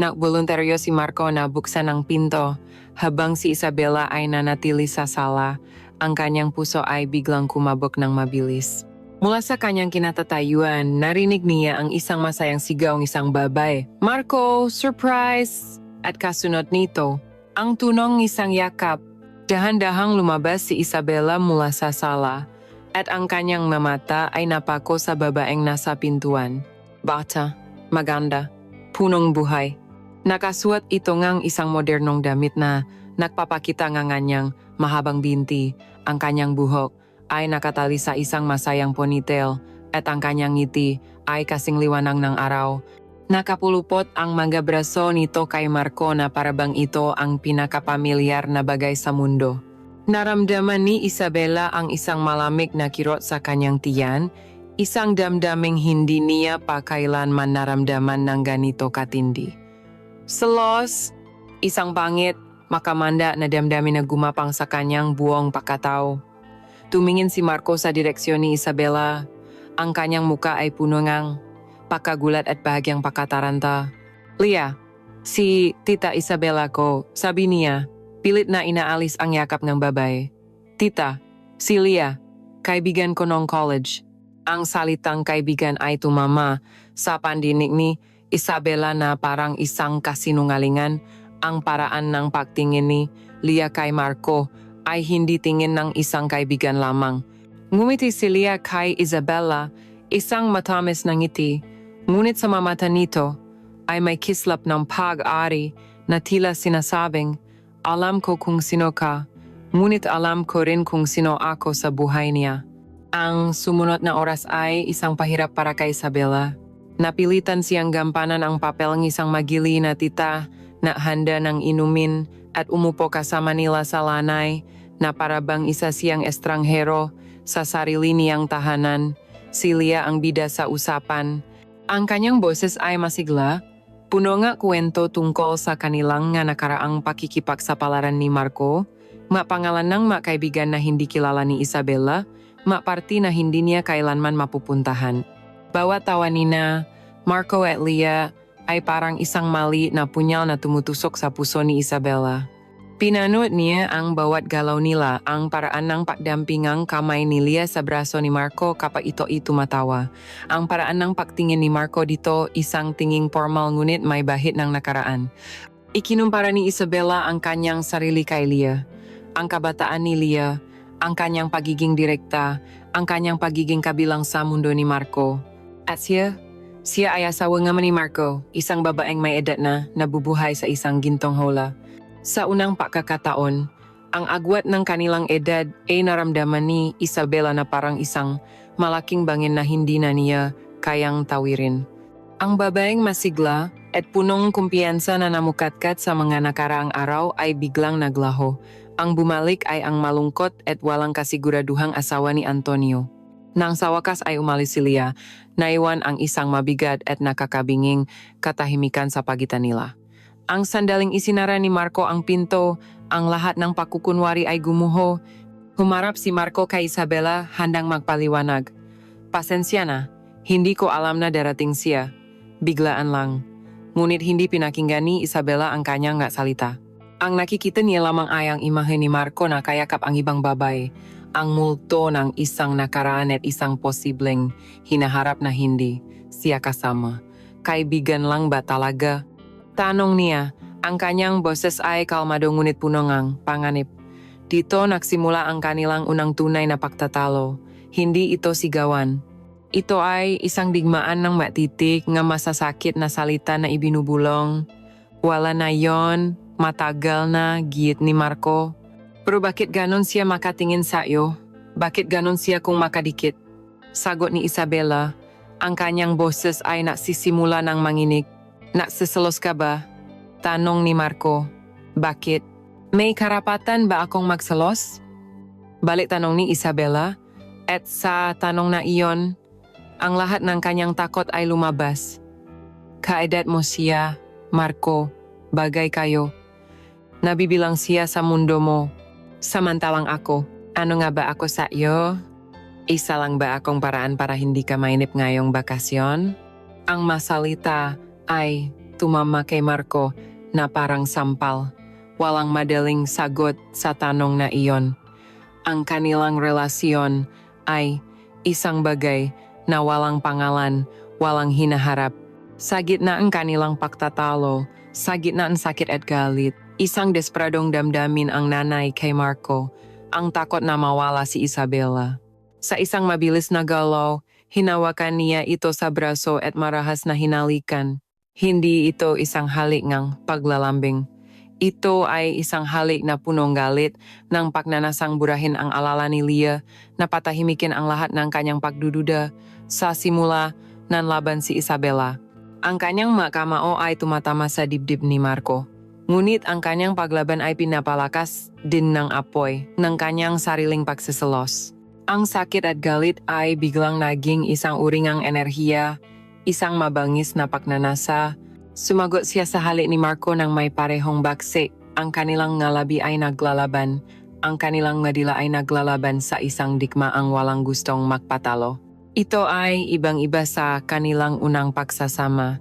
Nagboluntaryo si Marco na buksan ang pinto, habang si Isabela ay nanatili sa sala, ang kanyang puso ay biglang kumabog ng mabilis. Mula sa kanyang kinatatayuan, narinig niya ang isang masayang sigaw ng isang babae. Marco, surprise! At kasunod nito, ang tunong ng isang yakap. Dahan-dahang lumabas si Isabela mula sa sala, at ang kanyang mamata ay napako sa babaeng nasa pintuan. Bata, maganda, punong buhay. Nakasuot ito ngang isang modernong damit na nagpapakita ng kanyang mahabang binti. Ang kanyang buhok ay nakatali sa isang masayang ponytail at ang kanyang ngiti ay kasing liwanag ng araw. Nakapulupot ang mga braso nito kay Marco na parabang ito ang pinakapamilyar na bagay sa mundo. Naramdaman ni Isabela ang isang malamig na kirot sa kanyang tiyan, isang damdaming hindi niya pa kailanman naramdaman ng ganito katindi. Selos, isang pangit, makamanda na damdamin na gumapang sa kanyang buong pagkatao. Tumingin si Marco sa direksyon ni Isabela. Ang kanyang muka ay puno ngang pagkagulat at bahagyang pagkataranta. Lia, si Tita Isabela ko, sabi niya, pilit na inaalis ang yakap ng babae. Tita, si Lia, kaibigan ko noong college. Ang salitang kaibigan ay tumama sa pandinig ni Isabela na parang isang kasinungalingan. Ang paraan ng pagtingin ni Lia kay Marco ay hindi tingin ng isang kaibigan lamang. Ngumiti si Lia kay Isabela, isang matamis na ngiti, ngunit sa mamata nito ay may kislap ng pag-ari na tila sinasabing, alam ko kung sino ka, ngunit alam ko rin kung sino ako sa buhay niya. Ang sumunod na oras ay isang pahirap para kay Isabela. Napilitan siyang gampanan ang papel ng isang magili na tita na handa ng inumin at umupo kasama nila sa lanay na parabang isa siyang estranghero sa sarili niyang tahanan. Si Lia ang bida sa usapan. Ang kanyang boses ay masigla, puno nga kwento tungkol sa kanilang nga nakaraang pakikipagsapalaran ni Marco, mapangalan ng makaibigan na hindi kilala ni Isabela, maparti na hindi niya kailanman mapupuntahan. Bawat tawa nina, Marco at Lia ay parang isang mali na punyal na tumutusok sa puso ni Isabela. Pinanood niya ang bawat galaw nila, ang paraan ng pagdampingang kamay ni Lia sa braso ni Marco kapag ito ay tumatawa. Ang paraan ng pagtingin ni Marco dito, isang tinging formal ngunit may bahid ng nakaraan. Ikinumpara ni Isabela ang kanyang sarili kay Lia. Ang kabataan ni Lia, ang kanyang pagiging direkta, ang kanyang pagiging kabilang sa mundo ni Marco. At siya ay asawa nga ni Marco, isang babaeng may edad na nabubuhay sa isang gintong hola. Sa unang pagkakataon, ang agwat ng kanilang edad ay naramdaman ni Isabela na parang isang malaking bangin na hindi na niya kayang tawirin. Ang babaeng masigla at punong kumpiyansa na namukatkat sa mga nakaraang araw ay biglang naglaho. Ang bumalik ay ang malungkot at walang kasiguraduhang asawa ni Antonio. Nang sa wakas ay umalis si Lia, naiwan ang isang mabigat at nakakabinging katahimikan sa pagitan nila. Ang sandaling isinara ni Marco ang pinto, ang lahat ng pakukunwari ay gumuho. Humarap si Marco kay Isabela handang magpaliwanag. Pasensya na, hindi ko alam na darating siya. Biglaan lang. Ngunit hindi pinakinggan ni Isabela ang kanyang salita. Ang nakikita niya lamang ay ang imahe ni Marco na kayakap ang ibang babae. Ang multo ng isang nakaraan at isang posibleng hinaharap na hindi siya kasama. Kaibigan lang ba talaga? Tanong niya, ang kanyang boses ay kalmado ngunit puno ng panganib. Dito nagsimula ang kanilang unang tunay na pagtatalo. Hindi ito sigawan. Ito ay isang digmaan ng matitik nga masasakit na salita na ibinubulong. Wala na yon, matagal na, giyit ni Marco. Pero bakit ganon siya makatingin sa iyo? Bakit ganon siya kung makadikit? Sagot ni Isabela, ang kanyang boses ay nagsisimula ng manginig. Nagsiselos ka ba? Tanong ni Marco. Bakit? May karapatan ba akong magselos? Balik tanong ni Isabela. At sa tanong na iyon, ang lahat ng kanyang takot ay lumabas. Kaedad mo siya, Marco, bagay kayo. Nabibilang siya sa mundo mo. Samantalang ako, ano nga ba ako sa iyo? Isa lang ba akong paraan para hindi ka mainip ngayong bakasyon? Ang masalita ay tumama kay Marco na parang sampal. Walang madaling sagot sa tanong na iyon. Ang kanilang relasyon ay isang bagay na walang pangalan, walang hinaharap. Sa gitna ang kanilang pagtatalo, sa gitna ang sakit at galit, isang desperadong damdamin ang nanay kay Marco, ang takot na mawala si Isabela. Sa isang mabilis na galaw, hinawakan niya ito sa braso at marahas na hinalikan. Hindi ito isang halik ng paglalambing. Ito ay isang halik na punong galit ng pagnanasang burahin ang alala ni Leah na patahimikin ang lahat ng kanyang pagdududa sa simula ng laban si Isabela. Ang kanyang makamao ay tumatama sa dibdib ni Marco. Ngunit ang kanyang paglaban ay pinapalakas din ng apoy ng kanyang sariling pagsiselos. Ang sakit at galit ay biglang naging isang uringang enerhiya, isang mabangis na pagnanasa. Sumagot siya sa halik ni Marco ng may parehong baksik. Ang kanilang ngalabi ay naglalaban. Ang kanilang madila ay naglalaban sa isang digmaang walang gustong magpatalo. Ito ay ibang-iba sa kanilang unang pagsasama.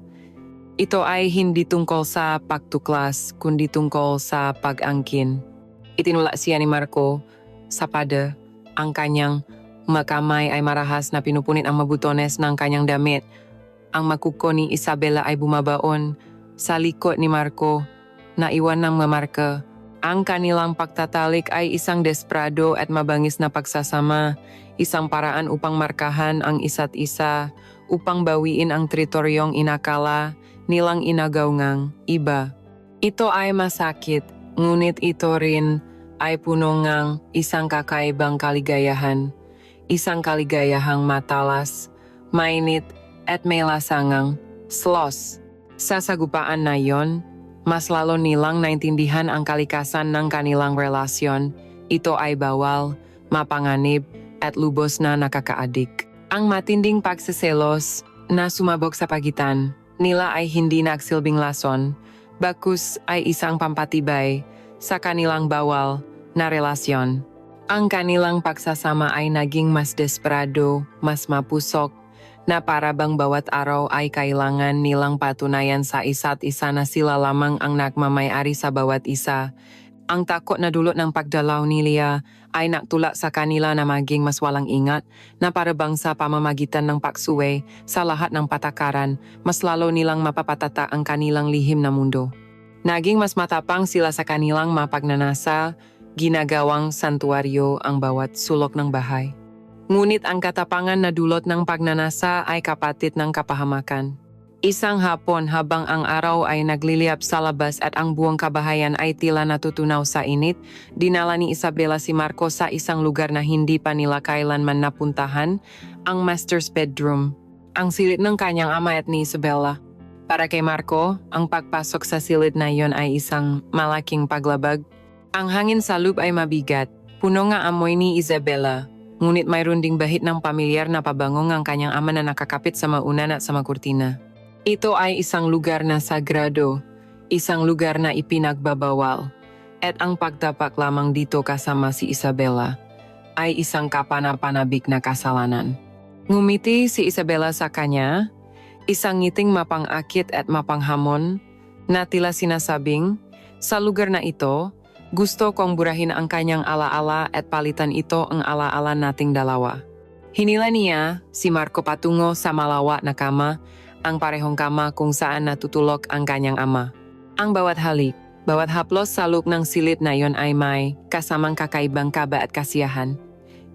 Ito ay hindi tungkol sa pagtuklas, kundi tungkol sa pag-angkin. Itinula siya ni Marco sa pada. Ang kanyang makamay ay marahas na pinupunit ang mabutones ng kanyang damit. Ang makuko ni Isabela ay bumabaon sa likod ni Marco na iwan ng mamarka. Ang kanilang pagtatalik ay isang desperado at mabangis na pagsasama, isang paraan upang markahan ang isa't isa, upang bawiin ang teritoryong inakala nilang inagawngang iba. Ito ay masakit, ngunit ito rin ay puno ng isang kakaibang kaligayahan, isang kaligayahang matalas, mainit at may lasangang sloss. Sa sagupaan na yon, mas lalo nilang naintindihan ang kalikasan ng kanilang relasyon. Ito ay bawal, mapanganib, at lubos na nakakaadik. Ang matinding pagsiselos na sumabog sa pagitan nila ay hindi nagsilbing lason, bakus ay isang pampatibay sa kanilang bawal na relasyon. Ang kanilang pagsasama ay naging mas desperado, mas mapusok, na para bang bawat araw ay kailangan nilang patunayan sa isa't isa na sila lamang ang nagmamay-ari sa bawat isa. Ang takot na dulot ng pagdalaw ni Leah ay nagtulak sa kanila na maging mas walang ingat na para bang sa pamamagitan ng paksuway sa lahat ng patakaran, mas lalo nilang mapapatata ang kanilang lihim na mundo. Naging mas matapang sila sa kanilang mapagnanasa, ginagawang santuaryo ang bawat sulok ng bahay. Ngunit ang katapangan na dulot ng pagnanasa ay kapatid ng kapahamakan. Isang hapon habang ang araw ay nagliliyap sa labas at ang buong kabahayan ay tila natutunaw sa init, dinala ni Isabela si Marco sa isang lugar na hindi pa nila kailanman napuntahan, ang master's bedroom. Ang silid ng kanyang ama at ni Isabela. Para kay Marco, ang pagpasok sa silid na iyon ay isang malaking paglabag. Ang hangin sa loob ay mabigat, puno nga amoy ni Isabela. Ngunit mayroon ding bahid ng pamilyar na pabangong ang kanyang ama na nakakapit sa maunan at sa makurtina. Ito ay isang lugar na sagrado, isang lugar na ipinagbabawal. At ang pagtapak lamang dito kasama si Isabela ay isang kapanapanabik na kasalanan. Ngumiti si Isabela sa kanya, isang ngiting mapang-akit at mapanghamon na tila sinasabing, sa lugar na ito, gusto kong burahin ang kanyang alaala at palitan ito ang alaala nating dalawa. Hinila niya si Marco patungo sa malawak na kama, ang parehong kama kung saan natutulog ang kanyang ama. Ang bawat halik, bawat haplos sa loob ng silid na yon ay may kasamang kakaibang kaba at kasiyahan.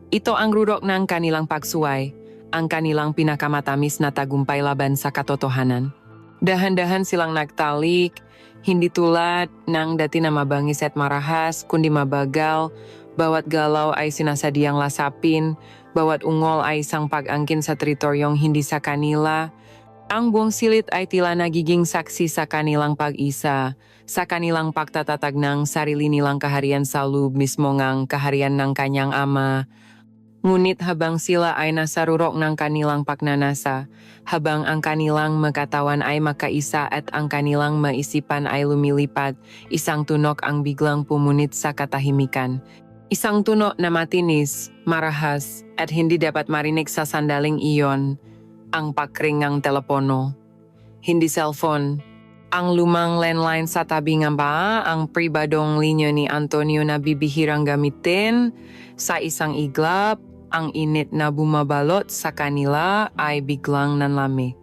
Ito ang rurok ng kanilang pagsuway, ang kanilang pinakamatamis na tagumpay laban sa katotohanan. Dahan-dahan silang nagtalik, hindi tulad ng dati na mabangis at marahas, kundi mabagal. Bawat galaw ay sinasadyang lasapin, bawat ungol ay isang pag-angkin sa teritoryong hindi sa kanila. Ang buong silid ay tila nagiging saksi sa kanilang pag-isa, sa kanilang pagtatatag ng sarili nilang kaharian sa loob mismo ngang kaharian ng kanyang ama. Ngunit habang sila ay nasa rurok ng kanilang pagnanasa, habang ang kanilang magkatawan ay makaisa at ang kanilang maisipan ay lumilipad, isang tunok ang biglang pumunit sa katahimikan. Isang tunok na matinis, marahas, at hindi dapat marinig sa sandaling iyon, ang pakring ng telepono. Hindi cellphone. Ang lumang landline sa tabi ng ba, ang pribadong linya ni Antonio na bibihirang gamitin sa isang iglap, Ang init na bumabalot sa kanila ay biglang nanlami.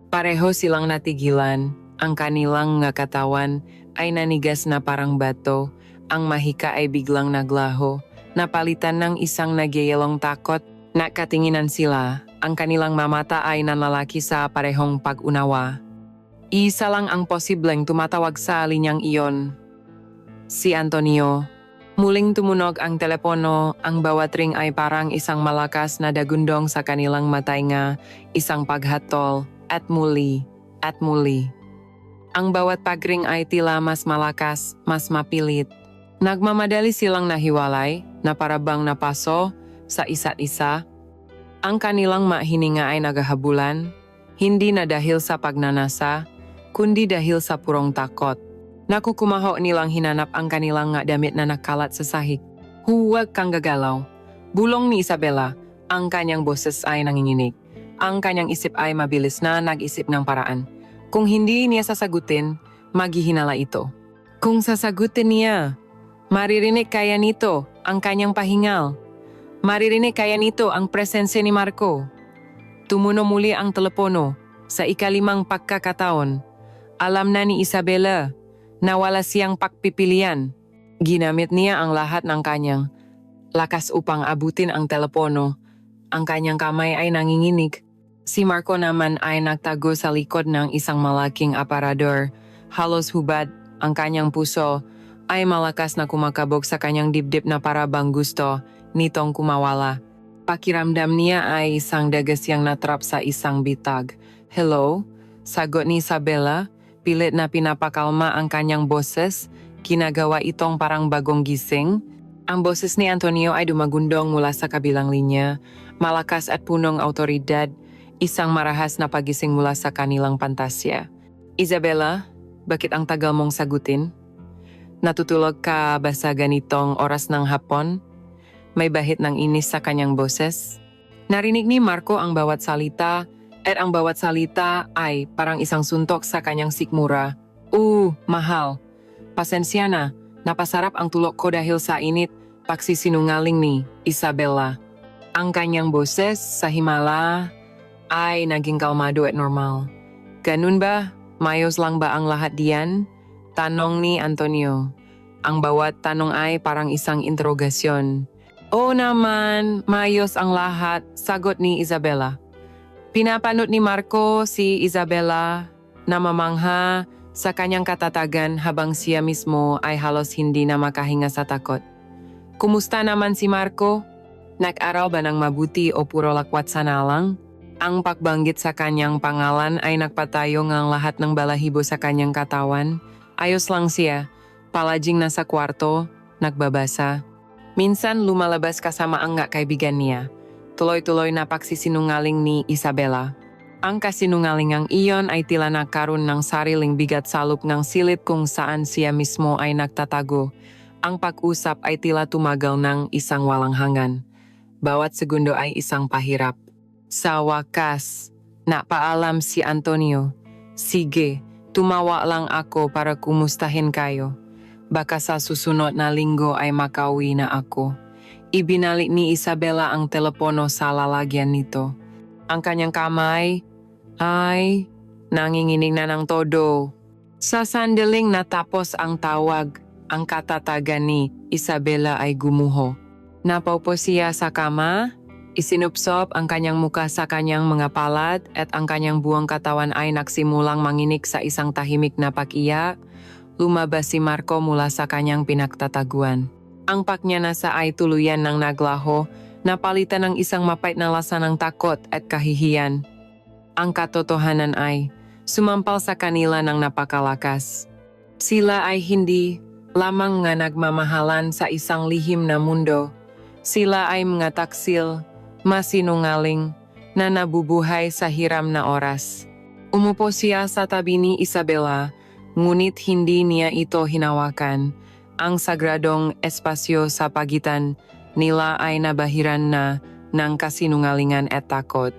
Pareho silang natigilan. Ang kanilang nga katawan ay nanigas na parang bato. Ang mahika ay biglang naglaho. Napalitan ng isang nagyayalong takot. Nakatinginan sila. Ang kanilang mamata ay nanlalaki sa parehong pag-unawa. Isa lang ang posibleng tumatawag sa linyang iyon. Si Antonio. Muling tumunog ang telepono, ang bawat ring ay parang isang malakas na dagundong sa kanilang matainga, isang paghatol, at muli. Ang bawat pagring ay tila mas malakas, mas mapilit. Nagmamadali silang nahiwalay, na parabang napaso sa isa't isa. Ang kanilang mahininga ay nagahabulan, hindi na dahil sa pagnanasa, kundi dahil sa purong takot. Nakukumaho nilang hinanap ang kanilang nga damit na nakalat sa sahig. Huwag kang gagalaw. Bulong ni Isabela, ang kanyang boses ay nanginginig. Ang kanyang isip ay mabilis na nag-isip ng paraan. Kung hindi niya sasagutin, maghihinala ito. Kung sasagutin niya, maririnig kaya nito ang kanyang pahingal. Maririnig kaya nito ang presensya ni Marco. Tumuno muli ang telepono sa ikalimang pagkakataon. Alam na ni Isabela na wala siyang pagpipilian. Ginamit niya ang lahat ng kanyang lakas upang abutin ang telepono. Ang kanyang kamay ay nanginginig. Si Marco naman ay nagtago sa likod ng isang malaking aparador. Halos hubad ang kanyang puso ay malakas na kumakabog sa kanyang dibdib na para bang gusto nitong kumawala. Pakiramdam niya ay isang dagasyang natrap sa isang bitag. Hello? Sagot ni Isabela. Pilit na pinapakalma ang kanyang boses, kinagawa itong parang bagong gising. Ang boses ni Antonio ay dumagundong mula sa kabilang linya, malakas at punong autoridad, isang marahas na pagising mula sa kanilang pantasya. Isabela, bakit ang tagal mong sagutin? Natutulog ka ba sa ganitong oras ng hapon? May bahid ng inis sa kanyang boses. Narinig ni Marco ang bawat salita, at ang bawat salita ay parang isang suntok sa kanyang sikmura. Mahal. Pasensya na, napasarap ang tulog ko dahil sa init, pagsisinungaling ni Isabela. Ang kanyang boses sa himala ay naging kalmado at normal. Ganun ba? Mayos lang ba ang lahat diyan? Tanong ni Antonio. Ang bawat tanong ay parang isang interogasyon. Oo naman, mayos ang lahat, sagot ni Isabela. Pinapanood ni Marco si Isabela na mamangha sa kanyang katatagan habang siya mismo ay halos hindi na makahinga sa takot. Kumusta naman si Marco? Nag-aral ba ng mabuti o puro lakwat sana lang? Ang pagbanggit sa kanyang pangalan ay nagpatayo ng lahat ng balahibo sa kanyang katawan. Ayos lang siya, palaging nasa kwarto, nagbabasa. Minsan lumalabas kasama ang nga kaibigan niya. Tuloy-tuloy na pagsisinungaling ni Isabela. Ang kasinungalingang iyon ay tila nagkaroon ng sariling bigat salop ng silid kung saan siya mismo ay nagtatago. Ang pag-usap ay tila tumagal ng isang walang hanggan. Bawat segundo ay isang pahirap. Sa wakas, napaalam si Antonio. Sige, tumawa lang ako para kumustahin kayo. Baka sa susunod na linggo ay makauwi na ako. Ibinalik ni Isabela ang telepono sa lalagyan nito. Ang kanyang kamay ay nanginginig na ng todo. Sa sandaling natapos ang tawag, ang katatagan ni Isabela ay gumuho. Napaupo siya sa kama, isinupsop ang kanyang muka sa kanyang mga palad at ang kanyang buong katawan ay nagsimulang manginig sa isang tahimik na pag-iyak. Lumabas si Marco mula sa kanyang pinagtataguan. Ang paknyanasa ay tuluyan ng naglaho, napalitan ng isang mapait na lasa ng takot at kahihiyan. Ang katotohanan ay sumampal sa kanila ng napakalakas. Sila ay hindi lamang nga nagmamahalan sa isang lihim na mundo. Sila ay mga taksil, masinungaling, na nabubuhay sa hiram na oras. Umupo siya sa tabi ni Isabela, ngunit hindi niya ito hinawakan. Ang sagradong espasyo sa pagitan nila ay nabahiran na ng kasinungalingan at takot.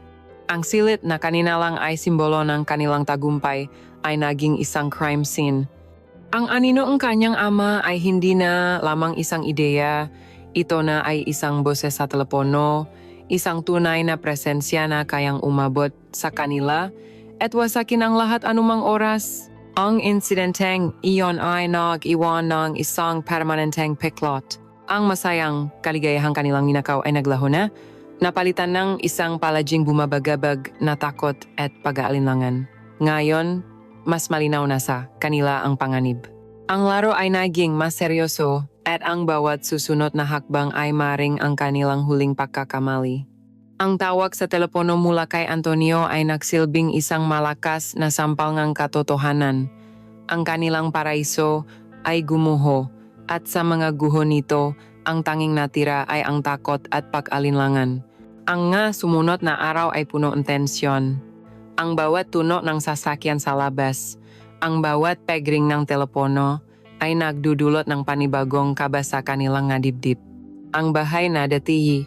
Ang silid na kanina lang ay simbolo ng kanilang tagumpay ay naging isang crime scene. Ang anino ng kanyang ama ay hindi na lamang isang ideya, ito na ay isang boses sa telepono, isang tunay na presensya na kayang umabot sa kanila at wasakin ang lahat anumang oras. Ang insidenteng iyon ay nag-iwan ng isang permanenteng piklot. Ang masayang kaligayahang kanilang ninakaw ay naglaho na, napalitan ng isang palaging bumabagabag na takot at pag-aalinlangan. Ngayon, mas malinaw na sa kanila ang panganib. Ang laro ay naging mas seryoso at ang bawat susunod na hakbang ay maring ang kanilang huling pagkakamali. Ang tawag sa telepono mula kay Antonio ay nagsilbing isang malakas na sampal ng katotohanan. Ang kanilang paraiso ay gumuho at sa mga guho nito, ang tanging natira ay ang takot at pag-alinlangan. Ang nga sumunod na araw ay puno ng tensyon. Ang bawat tunog ng sasakyan sa labas, ang bawat pagring ng telepono ay nagdudulot ng panibagong kaba sa kanilang nga dibdib. Ang bahay na dati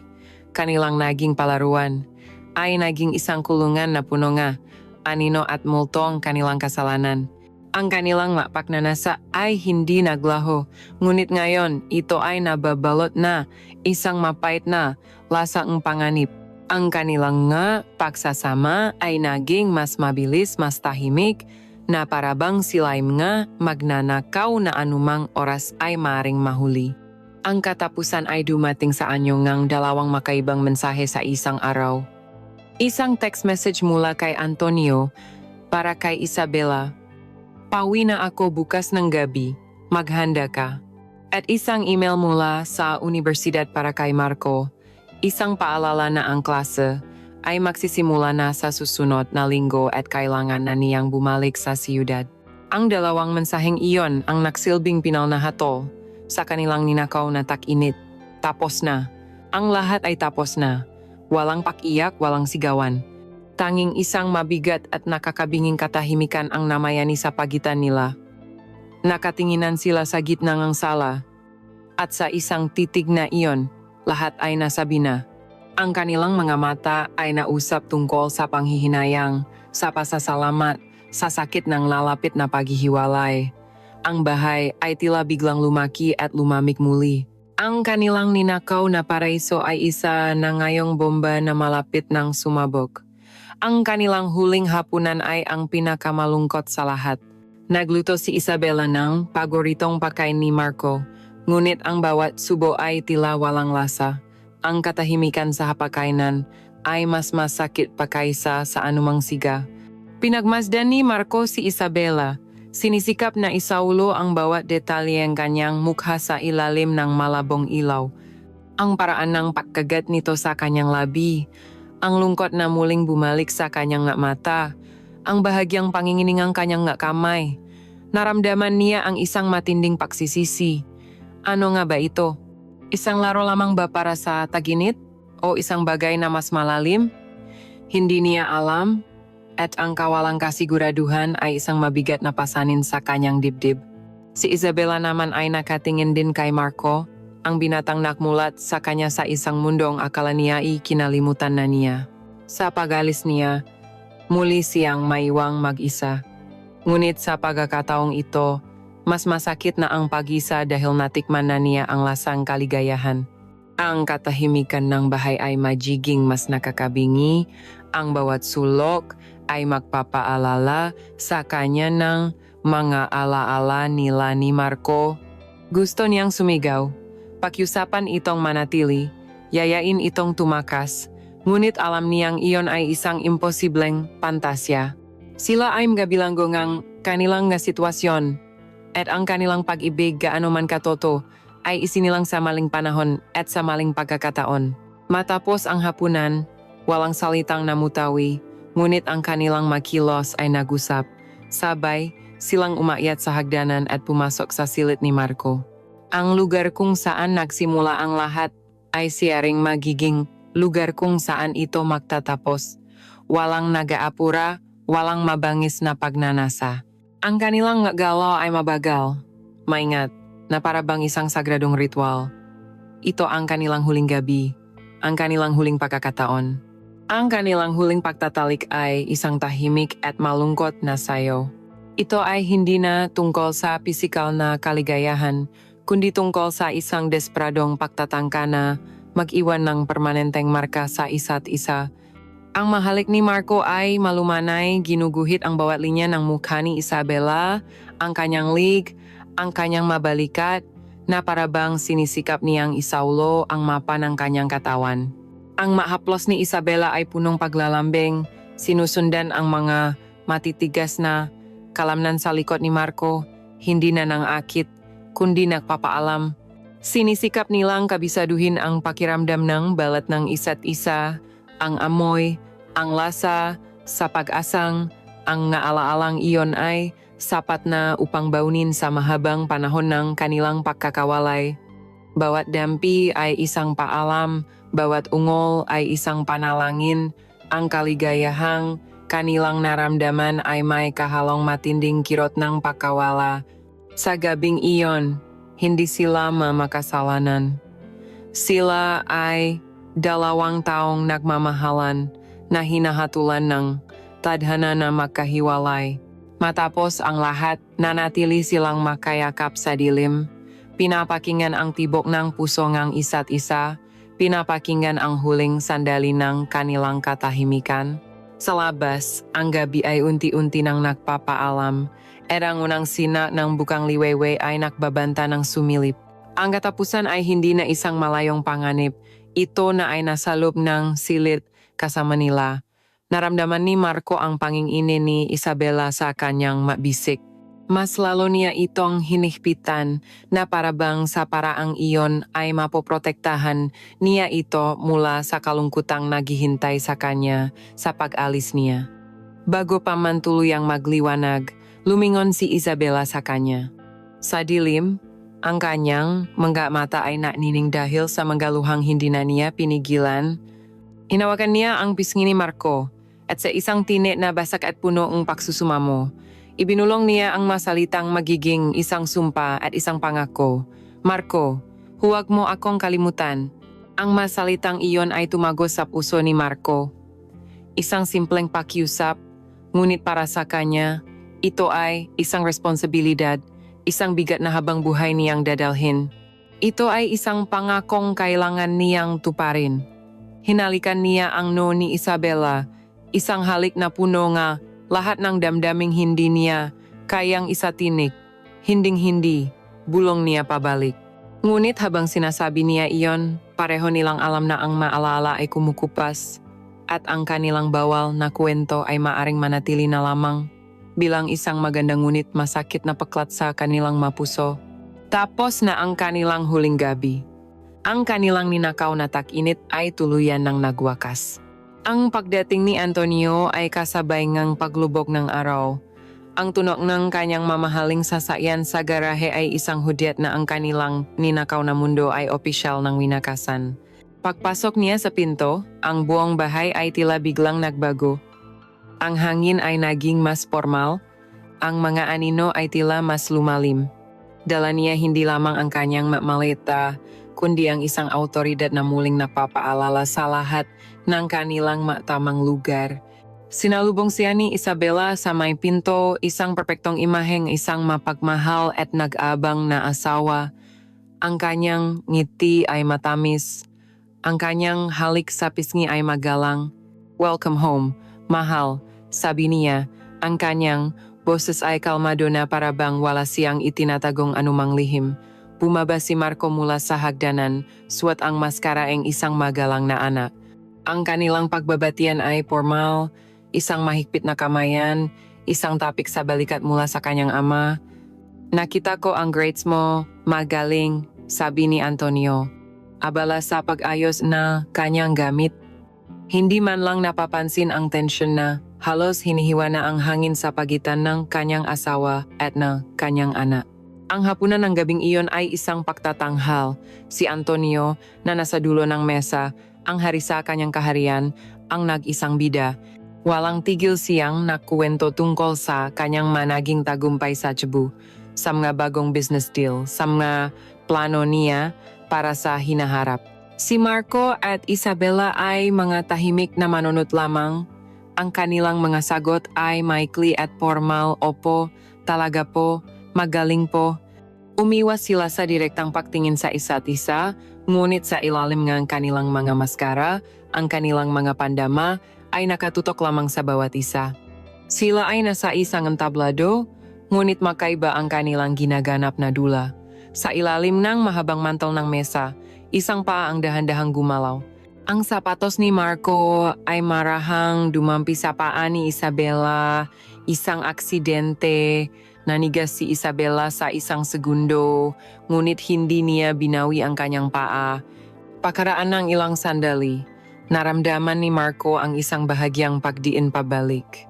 kanilang naging palaruan ay naging isang kulungan na puno nga anino at multo ang kanilang kasalanan. Ang kanilang mapaknanasa ay hindi naglaho, ngunit ngayon ito ay nababalot na isang mapait na lasang panganib. Ang kanilang nga pagsasama ay naging mas mabilis, mas tahimik, na parabang sila'y nga magnanakaw na anumang oras ay maring mahuli. Ang katapusan ay dumating sa anyo ngang dalawang makaibang mensahe sa isang araw. Isang text message mula kay Antonio para kay Isabela. Pauwi na ako bukas ng gabi, maghanda ka. At isang email mula sa universidad para kay Marco. Isang paalala na ang klase ay magsisimula na sa susunod na linggo at kailangan na niyang bumalik sa siyudad. Ang dalawang mensaheng iyon ang nagsilbing pinal na hatol sa kanilang ninakaw na tak-init. Tapos na. Ang lahat ay tapos na. Walang pakiyak, walang sigawan. Tanging isang mabigat at nakakabinging katahimikan ang namayani sa pagitan nila. Nakatinginan sila sa gitna ng sala. At sa isang titig na iyon, lahat ay nasabi na. Ang kanilang mga mata ay nausap tungkol sa panghihinayang, sa pasasalamat, sa sakit ng lalapit na paghihiwalay. Ang bahay ay tila biglang lumaki at lumamig muli. Ang kanilang ninakaw na paraiso ay isa na ngayong bomba na malapit ng sumabog. Ang kanilang huling hapunan ay ang pinakamalungkot sa lahat. Nagluto si Isabela ng paboritong pagkain ni Marco, ngunit ang bawat subo ay tila walang lasa. Ang katahimikan sa hapagkainan ay mas masakit pa kaysa sa anumang siga. Pinagmasdan ni Marco si Isabela. Sinisikap na isaulo ang bawat detalye ng kanyang mukha sa ilalim ng malabong ilaw. Ang paraan ng pagkagat nito sa kanyang labi, ang lungkot na muling bumalik sa kanyang nga mata, ang bahagyang pangingining ng kanyang nga kamay. Naramdaman niya ang isang matinding pagsisisi. Ano nga ba ito? Isang laro lamang ba para sa taginit? O isang bagay na mas malalim? Hindi niya alam. At ang kawalang kasiguraduhan ay isang mabigat na pasanin sa kanyang dibdib. Si Isabela naman ay nakatingin din kay Marco, ang binatang nakmulat sa kanya sa isang mundong akala niya ay kinalimutan na niya. Sa pag-alis niya, muli siyang maiwang mag-isa. Ngunit sa pagkakataong ito, mas masakit na ang pag-isa dahil natikman na niya ang lasang kaligayahan. Ang katahimikan ng bahay ay magiging mas nakakabingi, ang bawat sulok ay magpapaalala sa kanya ng mga alaala nila ni Marco. Gusto niyang sumigaw. Pakiusapan itong manatili, yayain itong tumakas, ngunit alam niyang iyon ay isang imposibleng pantasya. Sila ay magabilanggo ngang kanilang nga sitwasyon, at ang kanilang pag-ibig gaano man katoto ay isinilang sa maling panahon at sa maling pagkakataon. Matapos ang hapunan, walang salitang namutawi, ngunit ang kanilang makilos ay nagusap. Sabay, silang umakyat sa hagdanan at pumasok sa silid ni Marco. Ang lugar kung saan nagsimula ang lahat ay siyaring magiging lugar kung saan ito magtatapos. Walang nag-aapura, walang mabangis na pagnanasa. Ang kanilang galaw ay mabagal, maingat, na parabang isang sagradong ritual. Ito ang kanilang huling gabi, ang kanilang huling pagkakataon. Ang kanilang huling pagtatalik ay isang tahimik at malungkot na sayaw. Ito ay hindi na tungkol sa pisikal na kaligayahan, kundi tungkol sa isang desperadong pagtatangka na mag-iwan ng permanenteng marka sa isa't isa. Ang mahalik ni Marco ay malumanay, ginuguhit ang bawat linya ng mukha ni Isabela, ang kanyang lig, ang kanyang mabalikat, na parabang sinisikap niyang isaulo ang mapa ng kanyang katawan. Ang mahaplos ni Isabela ay punong paglalambing, sinusundan ang mga matitigas na kalamnan sa likod ni Marco, hindi na nang akit, kundi nagpapaalam. Sinisikap nilang kabisaduhin ang pakiramdam ng balat ng isa't isa, ang amoy, ang lasa, sa pag-asang, ang naala-alang iyon ay sapat na upang baunin sa mahabang panahon ng kanilang pagkakawalay. Bawat dampi ay isang paalam, bawat ungol ay isang panalangin, ang kaligayahang kanilang naramdaman ay may kahalong matinding kirot ng pagkawala. Sa gabing iyon, hindi sila mamakasalanan. Sila ay 2 taong nagmamahalan na hinahatulan ng tadhana na magkahiwalay. Matapos ang lahat, nanatili silang makayakap sa dilim. Pinapakinggan ang tibok ng puso ng isa't isa. Pinapakinggan ang huling sandali ng kanilang katahimikan. Sa labas, ang gabi ay unti-unti nang nagpapaalam. Ang unang sina ng bukang liwewe ay nagbabanta ng sumilip. Ang katapusan ay hindi na isang malayong panganib. Ito na ay nasa loob ng silid kasama nila. Naramdaman ni Marco ang pangingini ni Isabela sa kanyang mabisik. Mas lalo niya itong hinihpitan na parabang sa paraang iyon ay mapoprotektahan niya ito mula sa kalungkutang naghihintay sa kanya sa pag-alis niya. Bago pa man tuluyang magliwanag, lumingon si Isabela sa kanya. Sa dilim, ang kanyang mga mata ay nanining dahil sa magaluhang hindi na niya pinigilan. Hinawakan niya ang pisngi ni Marco at sa isang tinik na basak at puno ang pagsusumamo, ibinulong niya ang masalitang magiging isang sumpa at isang pangako. Marco, huwag mo akong kalimutan. Ang masalitang iyon ay tumagos sa puso ni Marco. Isang simpleng pakiusap, ngunit para sa kanya, ito ay isang responsibilidad, isang bigat na habang buhay niyang dadalhin. Ito ay isang pangakong kailangan niyang tuparin. Hinalikan niya ang noo ni Isabela, isang halik na puno nga lahat ng damdaming hindi niya kayang isatinik. Hinding-hindi, bulong niya pabalik. Ngunit habang sinasabi niya iyon, pareho nilang alam na ang maalala ay kumukupas at ang kanilang bawal na kwento ay maaring manatili na lamang bilang isang magandang ngunit masakit na paklat sa kanilang mapuso. Tapos na ang kanilang huling gabi. Ang kanilang ninakaw na tak-init ay tuluyan ng nagwakas. Ang pagdating ni Antonio ay kasabay ngang paglubog ng araw. Ang tunok ng kanyang mamahaling sasakyan sa garahe ay isang hudyat na ang kanilang ninakaw na mundo ay opisyal ng winakasan. Pagpasok niya sa pinto, ang buong bahay ay tila biglang nagbago. Ang hangin ay naging mas formal, ang mga anino ay tila mas lumalim. Dala niya hindi lamang ang kanyang maleta, kundi ang isang autoridad na muling napapaalala sa lahat ng kanilang matamang lugar. Sinalubong siya ni Isabela sa may pinto, isang perpektong imaheng isang mapagmahal at nag-abang na asawa. Ang kanyang ngiti ay matamis. Ang kanyang halik sa pisngi ay magalang. "Welcome home, mahal," sabi niya. Ang kanyang boses ay kalmado na parabang wala siyang itinatagong anumang lihim. Bumaba si Marco mula sa hagdanan, suot ang maskara ang isang magalang na anak. Ang kanilang pagbabatian ay formal, isang mahigpit na kamayan, isang tapik sa balikat mula sa kanyang ama. "Nakita ko ang grades mo, magaling," sabi ni Antonio. Abala sa pag-ayos na kanyang gamit. Hindi man lang napapansin ang tensyon na halos hinihiwa na ang hangin sa pagitan ng kanyang asawa at ng kanyang anak. Ang hapunan ng gabing iyon ay isang pagtatanghal. Si Antonio na nasa dulo ng mesa, ang hari sa kanyang kaharian, ang nag-isang bida. Walang tigil siyang nakuwento tungkol sa kanyang managing tagumpay sa Cebu, sa mga bagong business deal, sa mga plano niya para sa hinaharap. Si Marco at Isabela ay mga tahimik na manunot lamang. Ang kanilang mga sagot ay maikli at formal, "Opo, talaga po, magaling po." Umiwas sila sa direktang pagtingin sa isa't isa, Ngunit sa ilalim ng kanilang mga maskara, ang kanilang mga pandama ay nakatutok lamang sa bawat isa. Sila ay nasa isang entablado, ngunit makaiba ang kanilang ginaganap na dula. Sa ilalim ng mahabang mantel ng mesa, isang paa ang dahan-dahang gumalaw. Ang sapatos ni Marco ay marahang dumampi sa paa ni Isabela. Isang aksidente, nanigas si Isabela sa isang segundo, ngunit hindi niya binawi ang kanyang paa. Pakaraan ng ilang sandali, naramdaman ni Marco ang isang bahagyang pagdiin pabalik.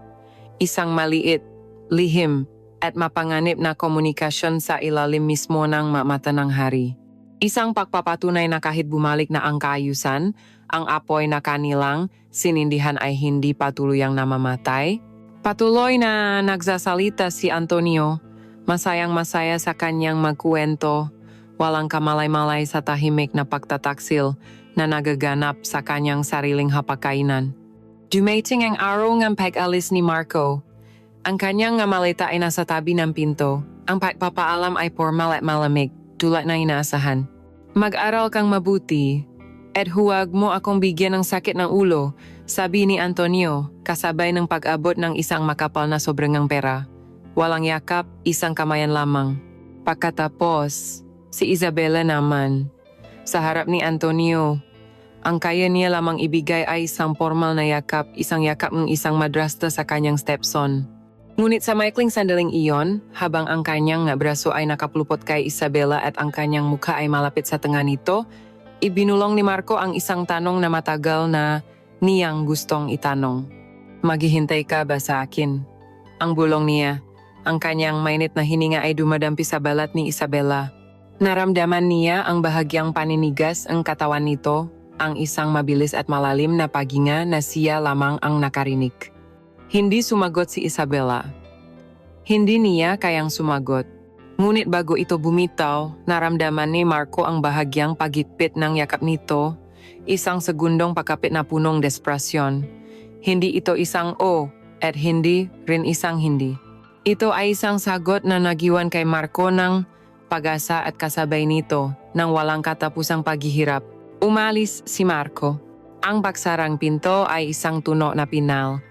Isang maliit, lihim, at mapanganib na komunikasyon sa ilalim mismo ng mata ng hari. Isang pagpapatunay na kahit bumalik na ang kaayusan, ang apoy na kanilang sinindihan ay hindi patuluyang namamatay. Patuloy na nagsasalita si Antonio, masayang-masaya sa kanyang magkuwento, walang kamalay-malay sa tahimik na pagtataksil na nagaganap sa kanyang sariling hapagkainan. Dumating ang araw ng pag-alis ni Marco. Ang kanyang maleta ay nasa tabi ng pinto. Ang pagpapaalam ay formal at malamig, tulad na inaasahan. Mag-aral kang mabuti, at huwag mo akong bigyan ng sakit ng ulo, sabi ni Antonio, kasabay ng pag-abot ng isang makapal na sobrangang pera. Walang yakap, isang kamayan lamang. Pagkatapos, si Isabela naman. Sa harap ni Antonio, ang kaya niya lamang ibigay ay isang formal na yakap, isang yakap ng isang madrasta sa kanyang stepson. Ngunit sa maikling sandaling iyon, habang ang kanyang braso ay nakapulupot kay Isabela at ang kanyang mukha ay malapit sa tenga nito, ibinulong ni Marco ang isang tanong na matagal na niyang gustong itanong. Maghihintay ka ba sa akin? Ang bulong niya. Ang kanyang mainit na hininga ay dumadampi sa balat ni Isabela. Naramdaman niya ang bahagyang paninigas ang katawan nito, ang isang mabilis at malalim na paghinga na siya lamang ang nakarinig. Hindi sumagot si Isabela. Hindi niya kayang sumagot. Ngunit bago ito bumitaw, naramdaman ni Marco ang bahagyang pagitpit ng yakap nito, isang segundong pagkapit na punong desperasyon. Hindi ito isang o, at hindi rin isang hindi. Ito ay isang sagot na nagiwan kay Marco ng pag-asa at kasabay nito ng walang katapusang paghihirap. Umalis si Marco. Ang baksarang pinto ay isang tuno na pinal.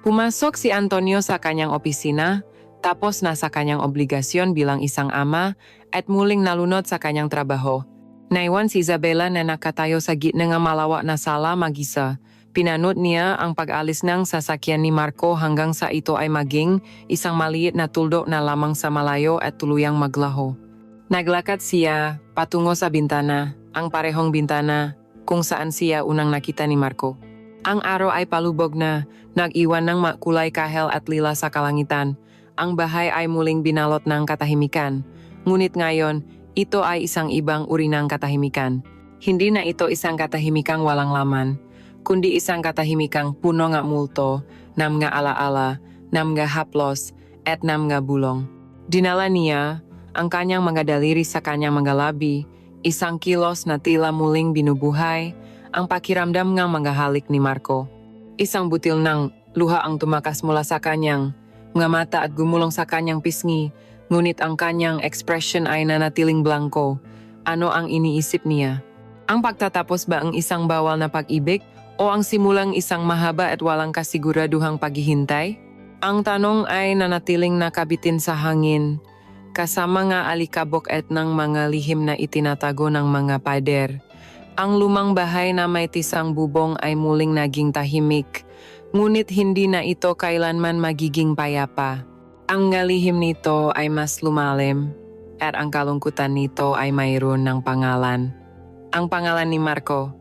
Pumasok si Antonio sa kanyang opisina, tapos nasa kanyang obligasyon bilang isang ama at muling nalunod sa kanyang trabaho. Naiwan si Isabela na nakatayo sa gitna ng malawak na sala mag-isa. Pinanot niya ang pag-alis ng sasakyan ni Marco hanggang sa ito ay maging isang maliit na tuldok na lamang sa malayo at tuluyang maglaho. Naglakad siya patungo sa bintana, ang parehong bintana kung saan siya unang nakita ni Marco. Ang araw ay palubog na, nag-iwan ng makulay kahel at lila sa kalangitan. Ang bahay ay muling binalot ng katahimikan. Ngunit ngayon, ito ay isang ibang uri ng katahimikan. Hindi na ito isang katahimikang walang laman, kundi isang katahimikang puno ng multo, ng mga alaala, ng mga haplos, at ng mga bulong. Dinala niya ang kanyang mga daliri sa kanyang mga labi, isang kilos na tila muling binubuhay, ang pakiramdam ng mga halik ni Marco. Isang butil ng luha ang tumakas mula sa kanyang mga mata at gumulong sa kanyang pisngi, ngunit ang kanyang ekspresyon ay nanatiling blanko. Ano ang iniisip niya? Ang pagtatapos ba ang isang bawal na pag-ibig o ang simulang isang mahaba at walang kasiguraduhang paghihintay? Ang tanong ay nanatiling nakabitin sa hangin, kasama nga alikabok at ng mga lihim na itinatago ng mga pader. Ang lumang bahay na may tisang bubong ay muling naging tahimik, ngunit hindi na ito kailanman magiging payapa. Ang ngalihim nito ay mas lumalim, at ang kalungkutan nito ay mayroon ng pangalan. Ang pangalan ni Marco.